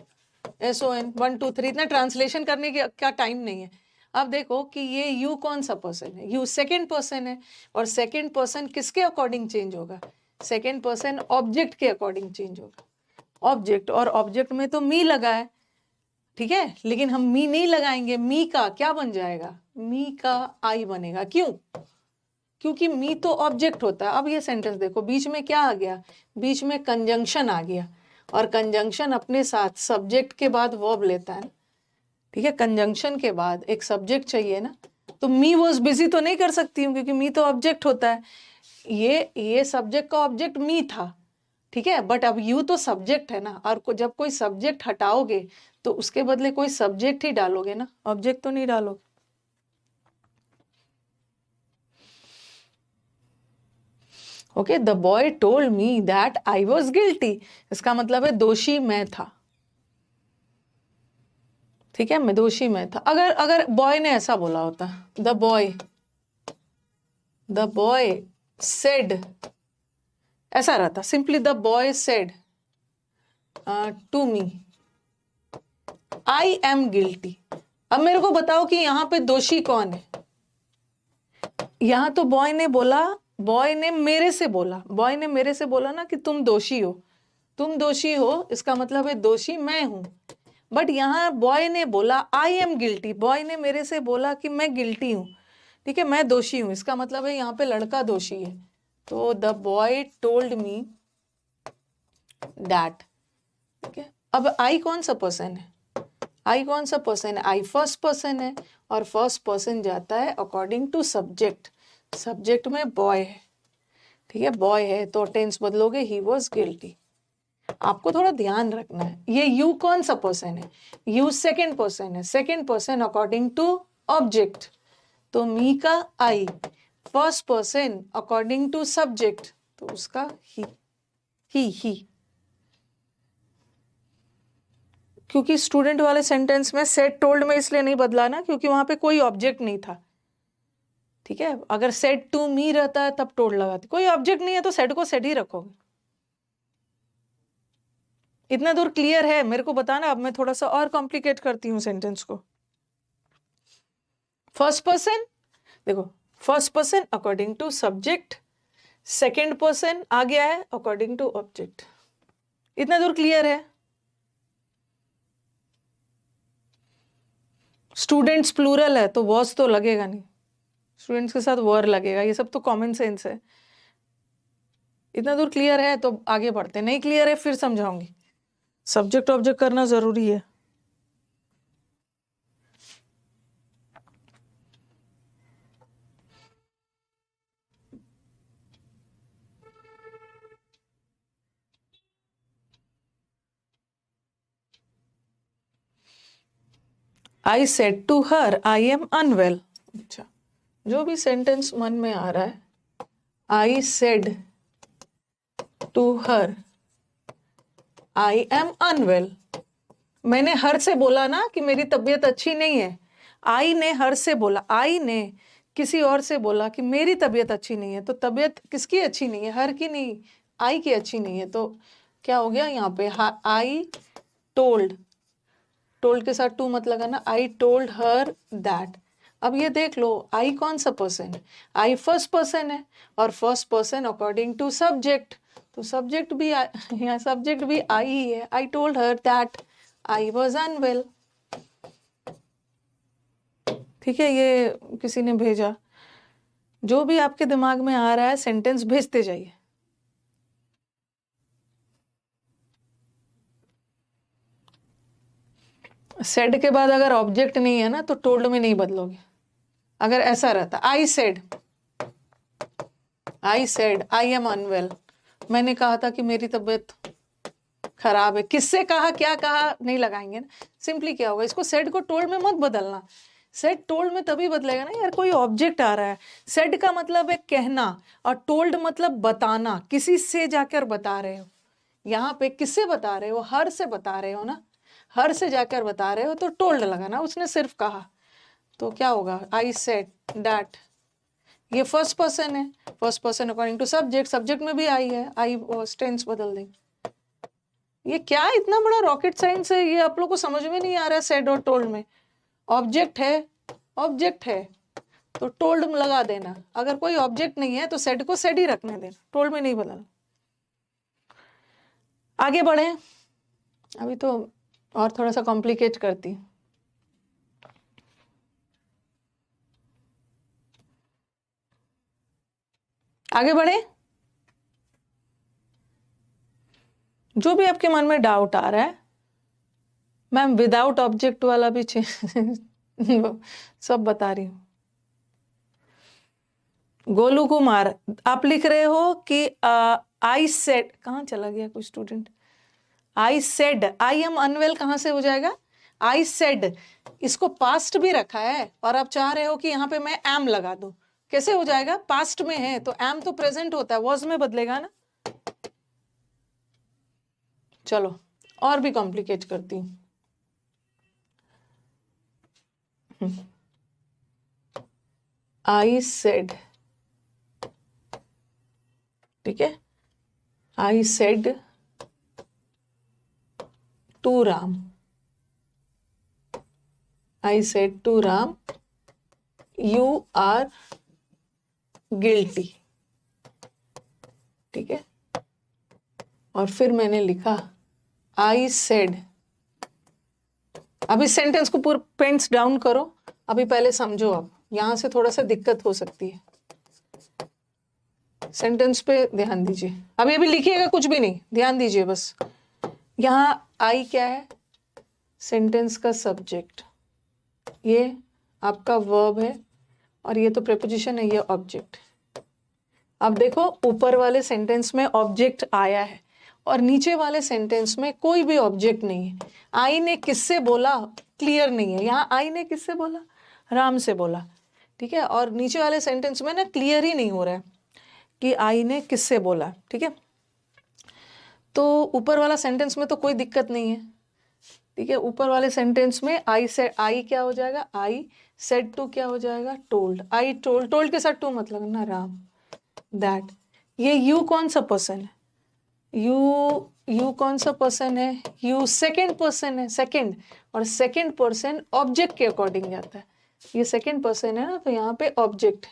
SON 1 2 3, इतना ट्रांसलेशन करने की क्या टाइम नहीं है। अब देखो कि ये यू कौन सा पर्सन है, यू सेकेंड पर्सन है, और सेकेंड पर्सन किसके अकॉर्डिंग चेंज होगा, सेकेंड पर्सन ऑब्जेक्ट के अकॉर्डिंग चेंज होगा, ऑब्जेक्ट, और ऑब्जेक्ट में तो मी लगा है, ठीक है, लेकिन हम मी नहीं लगाएंगे, मी का क्या बन जाएगा, मी का आई बनेगा। क्यों? क्योंकि मी तो ऑब्जेक्ट होता है। अब ये सेंटेंस देखो, बीच में क्या आ गया, बीच में कंजंक्शन आ गया, और कंजंक्शन अपने साथ सब्जेक्ट के बाद वर्ब लेता है, ठीक है, कंजंक्शन के बाद एक सब्जेक्ट चाहिए ना, तो मी वॉज बिजी तो नहीं कर सकती हूँ क्योंकि मी तो ऑब्जेक्ट होता है, ये सब्जेक्ट का ऑब्जेक्ट मी था, ठीक है, बट अब यू तो सब्जेक्ट है ना, और जब कोई सब्जेक्ट हटाओगे तो उसके बदले कोई सब्जेक्ट ही डालोगे ना, ऑब्जेक्ट तो नहीं डालोगे। Okay, the boy told me that I was guilty, इसका मतलब है दोषी मैं था, ठीक है, मैं दोषी मैं था। अगर बॉय ने ऐसा बोला होता, द बॉय सेड, ऐसा रहता simply, the boy said to me I am guilty. अब मेरे को बताओ कि यहाँ पे दोषी कौन है? यहाँ तो बॉय ने बोला, बॉय ने मेरे से बोला ना कि तुम दोषी हो, तुम दोषी हो, इसका मतलब है दोषी मैं हूं। बट यहाँ बॉय ने बोला आई एम गिल्टी, बॉय ने मेरे से बोला कि मैं गिल्टी हूं, ठीक है, मैं दोषी हूं, इसका मतलब है यहाँ पे लड़का दोषी है। तो the boy told me that, ठीक है। अब आई कौन सा पर्सन है, आई कौन सा पर्सन है, आई फर्स्ट पर्सन है, और फर्स्ट पर्सन जाता है अकॉर्डिंग टू सब्जेक्ट, सब्जेक्ट में बॉय है, ठीक है, बॉय है, तो टेंस बदलोगे ही वॉज गिल्टी। आपको थोड़ा ध्यान रखना है, ये यू कौन सा पर्सन है, यू सेकेंड पर्सन है, second person according to object, तो मी का I, first person according to subject, तो उसका ही। क्योंकि स्टूडेंट वाले सेंटेंस में सेड टोल्ड में इसलिए नहीं बदला ना, क्योंकि वहां पे कोई ऑब्जेक्ट नहीं था, ठीक है। अगर सेड टू मी रहता है तब टोल्ड लगाती, कोई ऑब्जेक्ट नहीं है तो सेड को सेड ही रखोगे। इतना दूर क्लियर है मेरे को बताना। अब मैं थोड़ा सा और कॉम्प्लिकेट करती हूँ सेंटेंस को। फर्स्ट पर्सन, देखो first person according to subject, second person आ गया है अकॉर्डिंग टू ऑब्जेक्ट। इतना दूर क्लियर है? स्टूडेंट्स प्लूरल है तो वॉज तो लगेगा नहीं, स्टूडेंट्स के साथ वर लगेगा, ये सब तो कॉमन सेंस है। इतना दूर क्लियर है तो आगे बढ़ते, नहीं क्लियर है फिर समझाऊंगी। सब्जेक्ट ऑब्जेक्ट करना जरूरी है। I said to her, I am unwell. अच्छा, जो भी सेंटेंस मन में आ रहा है, I said to her, I am unwell. मैंने हर से बोला ना कि मेरी तबीयत अच्छी नहीं है। आई ने हर से बोला, आई ने किसी और से बोला कि मेरी तबीयत अच्छी नहीं है। तो तबीयत किसकी अच्छी नहीं है? हर की नहीं, आई की अच्छी नहीं है। तो क्या हो गया यहाँ पे? आई टोल्ड, टोल्ड के साथ टू मत लगाना, आई टोल्ड हर दैट। अब ये देख लो, आई कौन सा पर्सन है? आई फर्स्ट पर्सन है, और first person according to subject, तो सब्जेक्ट भी यहाँ सब्जेक्ट भी आई ही है। I told her that I was unwell. ठीक है, ये किसी ने भेजा। जो भी आपके दिमाग में आ रहा है सेंटेंस भेजते जाइए। सेड के बाद अगर ऑब्जेक्ट नहीं है ना तो टोल्ड में नहीं बदलोगे। अगर ऐसा रहता, I said I am unwell, मैंने कहा था कि मेरी तबीयत खराब है। किससे कहा, क्या कहा, नहीं लगाएंगे ना। सिंपली क्या होगा, इसको सेड को टोल्ड में मत बदलना। सेड टोल्ड में तभी बदलेगा ना यार, कोई ऑब्जेक्ट आ रहा है। सेड का मतलब है कहना, और टोल्ड मतलब बताना, किसी से जाकर बता रहे हो। यहाँ पे किससे बता रहे हो? हर से बता रहे हो ना, हर से जाकर बता रहे हो तो टोल्ड लगाना। उसने सिर्फ कहा तो क्या होगा? I said that. ये फर्स्ट पर्सन है, first person according to subject, subject में भी आई है, आई वाज, टेंस बदल देंगे। ये क्या इतना बड़ा रॉकेट साइंस है? ये आप लोग को समझ में नहीं आ रहा है? सेड और टोल्ड में ऑब्जेक्ट है, ऑब्जेक्ट है तो टोल्ड में लगा देना। अगर कोई ऑब्जेक्ट नहीं है तो सेड को सेड ही रखने देना, टोल्ड में नहीं बदलना। आगे बढ़े, अभी तो और थोड़ा सा कॉम्प्लिकेट करती हूँ। आगे बढ़े, जो भी आपके मन में डाउट आ रहा है, मैम विदाउट ऑब्जेक्ट वाला भी सब बता रही हूँ। गोलू कुमार, आप लिख रहे हो कि आई सेड, कहाँ चला गया कोई student? I said I am unwell कहाँ से हो जाएगा? आई सेड, इसको पास्ट भी रखा है और आप चाह रहे हो कि यहाँ पे मैं एम लगा दूं, कैसे हो जाएगा? पास्ट में है तो एम तो प्रेजेंट होता है, वॉज में बदलेगा ना। चलो और भी कॉम्प्लिकेट करती हूँ। आई सेड, ठीक है, I said to Ram, I said to Ram you are guilty, ठीक है। और फिर मैंने लिखा आई सेड। अभी सेंटेंस को पूरा पेंस डाउन करो, अभी पहले समझो। अब यहां से थोड़ा सा दिक्कत हो सकती है, सेंटेंस पे ध्यान दीजिए। अभी लिखिएगा कुछ भी नहीं, ध्यान दीजिए बस। यहाँ आई क्या है? सेंटेंस का सब्जेक्ट, ये आपका वर्ब है, और ये तो प्रेपोजिशन है, ये ऑब्जेक्ट। अब देखो ऊपर वाले सेंटेंस में ऑब्जेक्ट आया है और नीचे वाले सेंटेंस में कोई भी ऑब्जेक्ट नहीं है। आई ने किससे बोला, क्लियर नहीं है। यहाँ आई ने किससे बोला? राम से बोला, ठीक है। और नीचे वाले सेंटेंस में ना क्लियर ही नहीं हो रहा है कि आई ने किससे बोला, ठीक है। तो ऊपर वाला सेंटेंस में तो कोई दिक्कत नहीं है, ठीक है। ऊपर वाले सेंटेंस में आई से, आई क्या हो जाएगा? आई सेड टू क्या हो जाएगा? टोल्ड। आई टोल्ड, टोल्ड के साथ टू मत लगना, राम दैट। ये यू कौन सा पर्सन है? यू कौन सा पर्सन है? यू सेकंड पर्सन है, सेकंड, और सेकंड पर्सन ऑब्जेक्ट के अकॉर्डिंग जाता है। ये सेकंड पर्सन है ना, तो यहाँ पे ऑब्जेक्ट,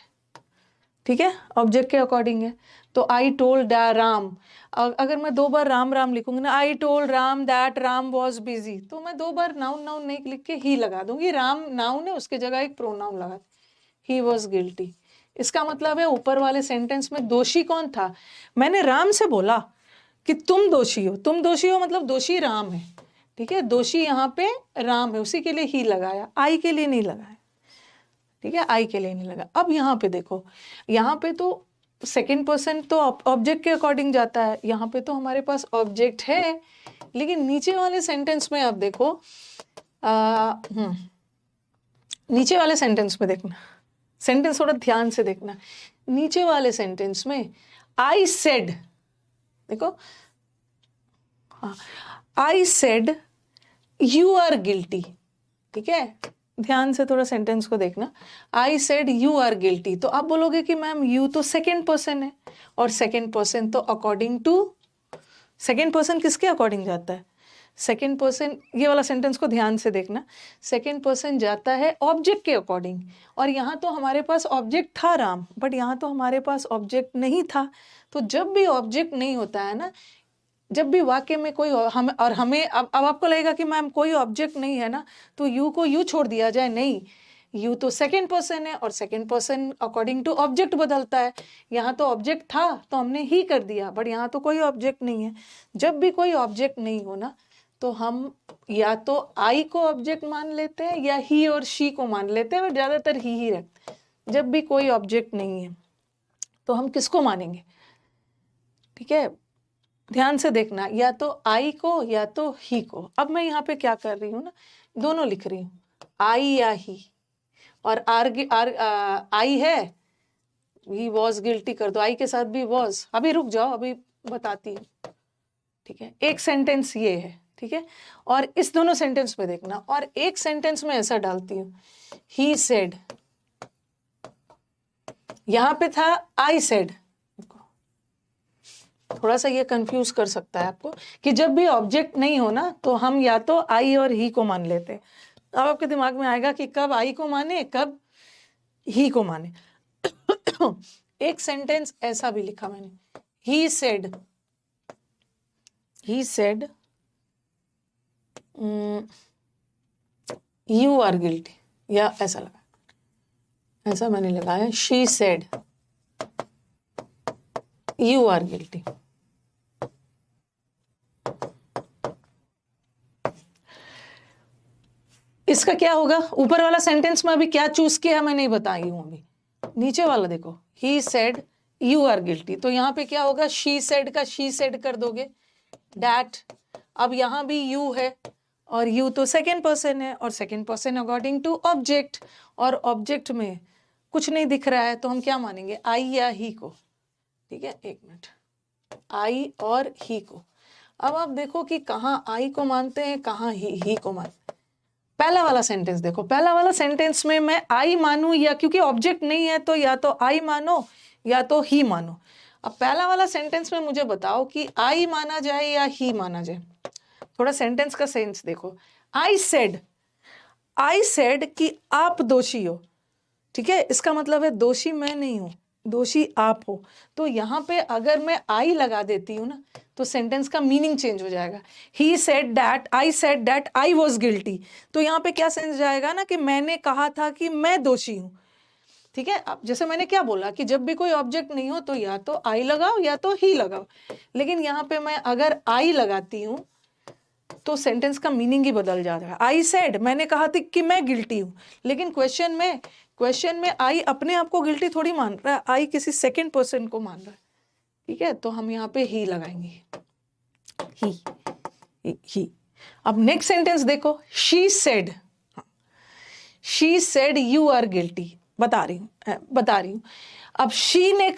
ठीक है, ऑब्जेक्ट के अकॉर्डिंग है। तो आई टोल्ड राम, अगर मैं 2 बार राम राम लिखूंगी ना, I told Ram that Ram was busy, तो मैं 2 बार नाउन नाउन नहीं लिख के ही लगा दूंगी। राम नाउन है, उसके जगह एक प्रोनाउन लगा, ही वॉज गिल्टी। इसका मतलब है ऊपर वाले सेंटेंस में दोषी कौन था? मैंने राम से बोला कि तुम दोषी हो, तुम दोषी हो मतलब दोषी राम है, ठीक है, दोषी यहाँ पे राम है, उसी के लिए ही लगाया, आई के लिए नहीं लगाया, ठीक है, आई के लिए नहीं लगा। अब यहाँ पे देखो, यहाँ पे तो सेकंड पर्सन तो ऑब्जेक्ट के अकॉर्डिंग जाता है, यहाँ पे तो हमारे पास ऑब्जेक्ट है, लेकिन नीचे वाले सेंटेंस में अब देखो, नीचे वाले सेंटेंस में देखना, सेंटेंस थोड़ा ध्यान से देखना। नीचे वाले सेंटेंस में आई सेड, देखो, I said you are guilty, ठीक है, ध्यान से थोड़ा सेंटेंस को देखना। I said you are guilty, तो आप बोलोगे कि मैम यू तो सेकेंड पर्सन है, और सेकेंड पर्सन तो अकॉर्डिंग टू, सेकेंड पर्सन किसके अकॉर्डिंग जाता है? सेकेंड पर्सन, ये वाला सेंटेंस को ध्यान से देखना, सेकेंड पर्सन जाता है ऑब्जेक्ट के अकॉर्डिंग, और यहाँ तो हमारे पास ऑब्जेक्ट था राम, बट यहाँ तो हमारे पास ऑब्जेक्ट नहीं था। तो जब भी ऑब्जेक्ट नहीं होता है ना, जब भी वाक्य में कोई हम और हमें, अब आपको लगेगा कि मैम कोई ऑब्जेक्ट नहीं है ना, तो यू को यू छोड़ दिया जाए, नहीं, यू तो सेकेंड पर्सन है, और second person according to object बदलता है। यहाँ तो ऑब्जेक्ट था तो हमने ही कर दिया, बट यहाँ तो कोई ऑब्जेक्ट नहीं है। जब भी कोई ऑब्जेक्ट नहीं हो ना, तो हम या तो आई को ऑब्जेक्ट मान लेते हैं या ही और शी को मान लेते हैं, और ज़्यादातर ही रखते हैं। जब भी कोई ऑब्जेक्ट नहीं है तो हम किसको मानेंगे? ठीक है, ध्यान से देखना, या तो आई को या तो ही को। अब मैं यहाँ पे क्या कर रही हूँ ना, दोनों लिख रही हूँ, आई या ही, और आई है, ही वॉज गिल्टी कर दो, आई के साथ भी वॉज। अभी रुक जाओ, अभी बताती हूँ, ठीक है। एक सेंटेंस ये है, ठीक है, और इस दोनों सेंटेंस में देखना, और एक सेंटेंस में ऐसा डालती हूँ, ही सेड, यहाँ पे था आई सेड। थोड़ा सा ये कंफ्यूज कर सकता है आपको कि जब भी ऑब्जेक्ट नहीं हो ना, तो हम या तो आई और ही को मान लेते हैं। अब आपके दिमाग में आएगा कि कब आई को माने, कब ही को माने। एक सेंटेंस ऐसा भी लिखा मैंने, he said you are guilty, या ऐसा लगा, ऐसा मैंने लगाया, she said you are guilty. इसका क्या होगा? ऊपर वाला सेंटेंस में अभी क्या चूज किया मैं नहीं बताई हूं, अभी नीचे वाला देखो, he said you are guilty, तो यहाँ पे क्या होगा, शी सेड का शी सेड कर दोगे, डैट। अब यहाँ भी यू है, और यू तो सेकेंड पर्सन है, और second person according to object, और ऑब्जेक्ट में कुछ नहीं दिख रहा है, तो हम क्या मानेंगे, आई या ही को, ठीक है, एक मिनट, आई और ही को। अब आप देखो कि कहाँ आई को मानते हैं, कहाँ ही को मानते हैं। पहला वाला सेंटेंस देखो, पहला वाला सेंटेंस में मैं आई मानूं, या क्योंकि ऑब्जेक्ट नहीं है तो या तो आई मानो या तो ही मानो। अब पहला वाला सेंटेंस में मुझे बताओ कि आई माना जाए या ही माना जाए। थोड़ा सेंटेंस का सेंस देखो, आई सेड कि आप दोषी हो, ठीक है, इसका मतलब है दोषी मैं नहीं हूं, दोषी आप हो। तो यहाँ पे अगर मैं आई लगा देती हूँ ना, तो सेंटेंस का मीनिंग चेंज हो जाएगा। ही said that, I said that I was guilty, तो यहाँ पे क्या सेंस जाएगा ना कि मैंने कहा था कि मैं दोषी हूँ, ठीक है। अब जैसे मैंने क्या बोला कि जब भी कोई ऑब्जेक्ट नहीं हो तो या तो आई लगाओ या तो ही लगाओ, लेकिन यहाँ पे मैं अगर आई लगाती हूँ तो सेंटेंस का मीनिंग ही बदल जाता है। आई सेड, मैंने कहा था कि मैं गिल्टी हूँ, लेकिन क्वेश्चन में आई अपने आप को गिल्टी थोड़ी मान रहा है, आई किसी सेकंड पर्सन को मान रहा है, ठीक है, तो हम यहाँ पे ही लगाएंगे, ही। अब नेक्स्ट सेंटेंस देखो, she said you are guilty, बता रही हूँ। अब शी ने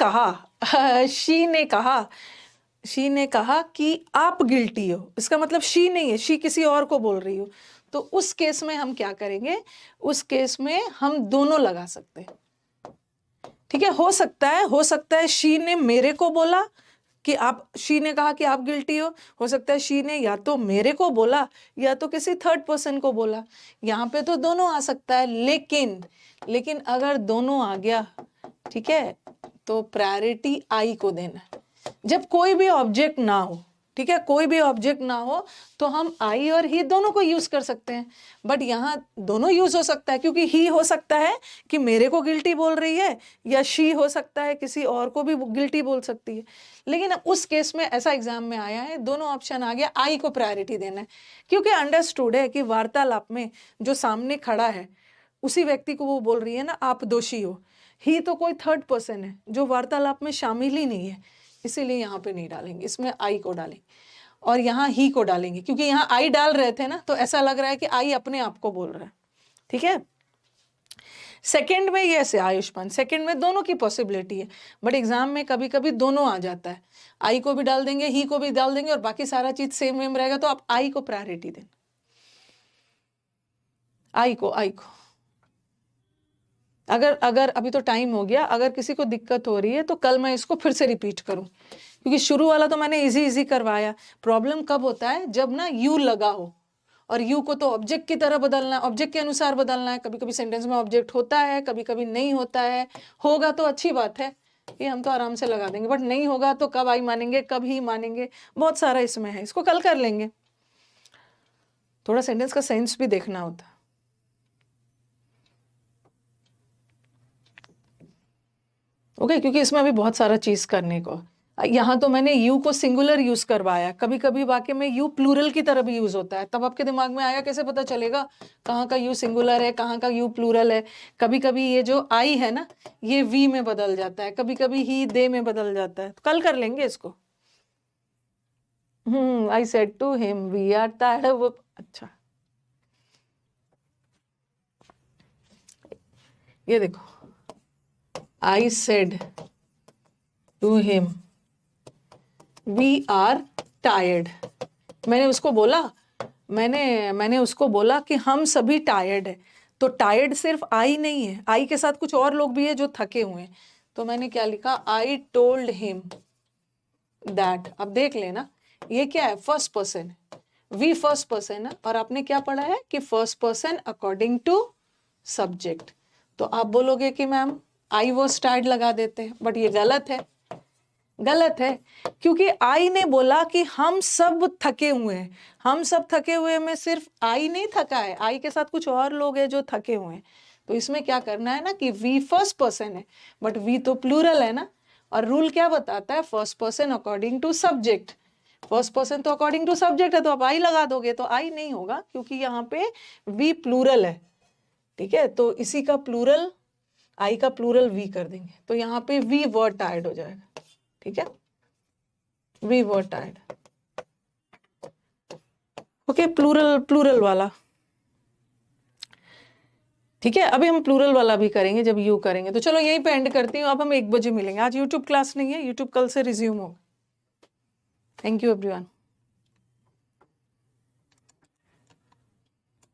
कहा कि आप गिल्टी हो, इसका मतलब शी नहीं है, शी किसी और को बोल रही हो, तो उस केस में हम क्या करेंगे, उस केस में हम दोनों लगा सकते हैं, ठीक है। हो सकता है शी ने मेरे को बोला कि आप, शी ने कहा कि आप गिल्टी हो सकता है शी ने या तो मेरे को बोला या तो किसी थर्ड पर्सन को बोला, यहाँ पे तो दोनों आ सकता है, लेकिन अगर दोनों आ गया, ठीक है, तो प्रायोरिटी आई को देना है। जब कोई भी ऑब्जेक्ट ना हो, ठीक है, कोई भी ऑब्जेक्ट ना हो तो हम आई और ही दोनों को यूज कर सकते हैं, बट यहाँ दोनों यूज हो सकता है, क्योंकि ही हो सकता है कि मेरे को गिल्टी बोल रही है, या शी हो सकता है किसी और को भी गिल्टी बोल सकती है। लेकिन उस केस में ऐसा एग्जाम में आया है, दोनों ऑप्शन आ गया, आई को प्रायोरिटी देना है, क्योंकि अंडरस्टूड है कि वार्तालाप में जो सामने खड़ा है उसी व्यक्ति को वो बोल रही है ना आप दोषी हो, ही तो कोई थर्ड पर्सन है जो वार्तालाप में शामिल ही नहीं है, इसीलिए यहाँ पे नहीं डालेंगे, इसमें आई को डालेंगे और यहाँ ही को डालेंगे, क्योंकि यहाँ आई डाल रहे थे ना तो ऐसा लग रहा है कि आई अपने आप को बोल रहा है, ठीक है। सेकंड में ये ऐसे आयुष्मान, सेकंड में दोनों की पॉसिबिलिटी है, बट एग्जाम में कभी कभी दोनों आ जाता है, आई को भी डाल देंगे ही को भी डाल देंगे और बाकी सारा चीज सेम वेम रहेगा, तो आप आई को प्रायोरिटी देना, आई को अगर अभी तो टाइम हो गया, अगर किसी को दिक्कत हो रही है तो कल मैं इसको फिर से रिपीट करूं, क्योंकि शुरू वाला तो मैंने इजी करवाया। प्रॉब्लम कब होता है, जब ना यू लगा हो, और यू को तो ऑब्जेक्ट की तरह बदलना है, ऑब्जेक्ट के अनुसार बदलना है, कभी कभी सेंटेंस में ऑब्जेक्ट होता है, कभी कभी नहीं होता है, होगा तो अच्छी बात है, ये हम तो आराम से लगा देंगे, बट नहीं होगा तो कब आई मानेंगे, कब ही मानेंगे, बहुत सारा इसमें है, इसको कल कर लेंगे, थोड़ा सेंटेंस का सेंस भी देखना होता है। ओके, क्योंकि इसमें अभी बहुत सारा चीज करने को, यहाँ तो मैंने यू को सिंगुलर यूज करवाया, कभी कभी वाक्य में यू प्लूरल की तरह भी यूज होता है, तब आपके दिमाग में आया कैसे पता चलेगा कहाँ का यू सिंगुलर है, कहाँ का यू प्लूरल है। कभी कभी ये जो आई है ना ये वी में बदल जाता है, कभी कभी ही दे में बदल जाता है, तो कल कर लेंगे इसको। I said to him we are tired, वो अच्छा, ये देखो, I said to him we are tired, मैंने उसको बोला, मैंने उसको बोला कि हम सभी टायर्ड है, तो टायर्ड सिर्फ आई नहीं है, आई के साथ कुछ और लोग भी है जो थके हुए हैं, तो मैंने क्या लिखा, I told him that। अब देख लेना ये क्या है, first person, we first person है, और आपने क्या पढ़ा है कि first person according to subject, तो आप बोलोगे कि मैम आई वॉज टायर्ड लगा देते हैं, बट ये गलत है, क्योंकि आई ने बोला कि हम सब थके हुए हैं, हम सब थके हुए में सिर्फ आई नहीं थका है, आई के साथ कुछ और लोग हैं जो थके हुए हैं, तो इसमें क्या करना है ना कि वी फर्स्ट पर्सन है, बट वी तो प्लूरल है ना, और रूल क्या बताता है, first person according to subject, first person तो अकॉर्डिंग टू सब्जेक्ट है, तो आप आई लगा दोगे तो आई नहीं होगा, क्योंकि यहाँ पे वी प्लूरल है, ठीक है, तो इसी का प्लूरल, आई का प्लूरल वी कर देंगे, तो यहाँ पे वी वर टायर्ड हो जाएगा, ठीक है, we were tired, okay, plural वाला, ठीक है। अभी हम प्लूरल वाला भी करेंगे जब यू करेंगे, तो चलो यहीं पे एंड करती हूँ, अब हम 1 बजे मिलेंगे, आज यूट्यूब क्लास नहीं है, यूट्यूब कल से रिज्यूम होगा। Thank you everyone.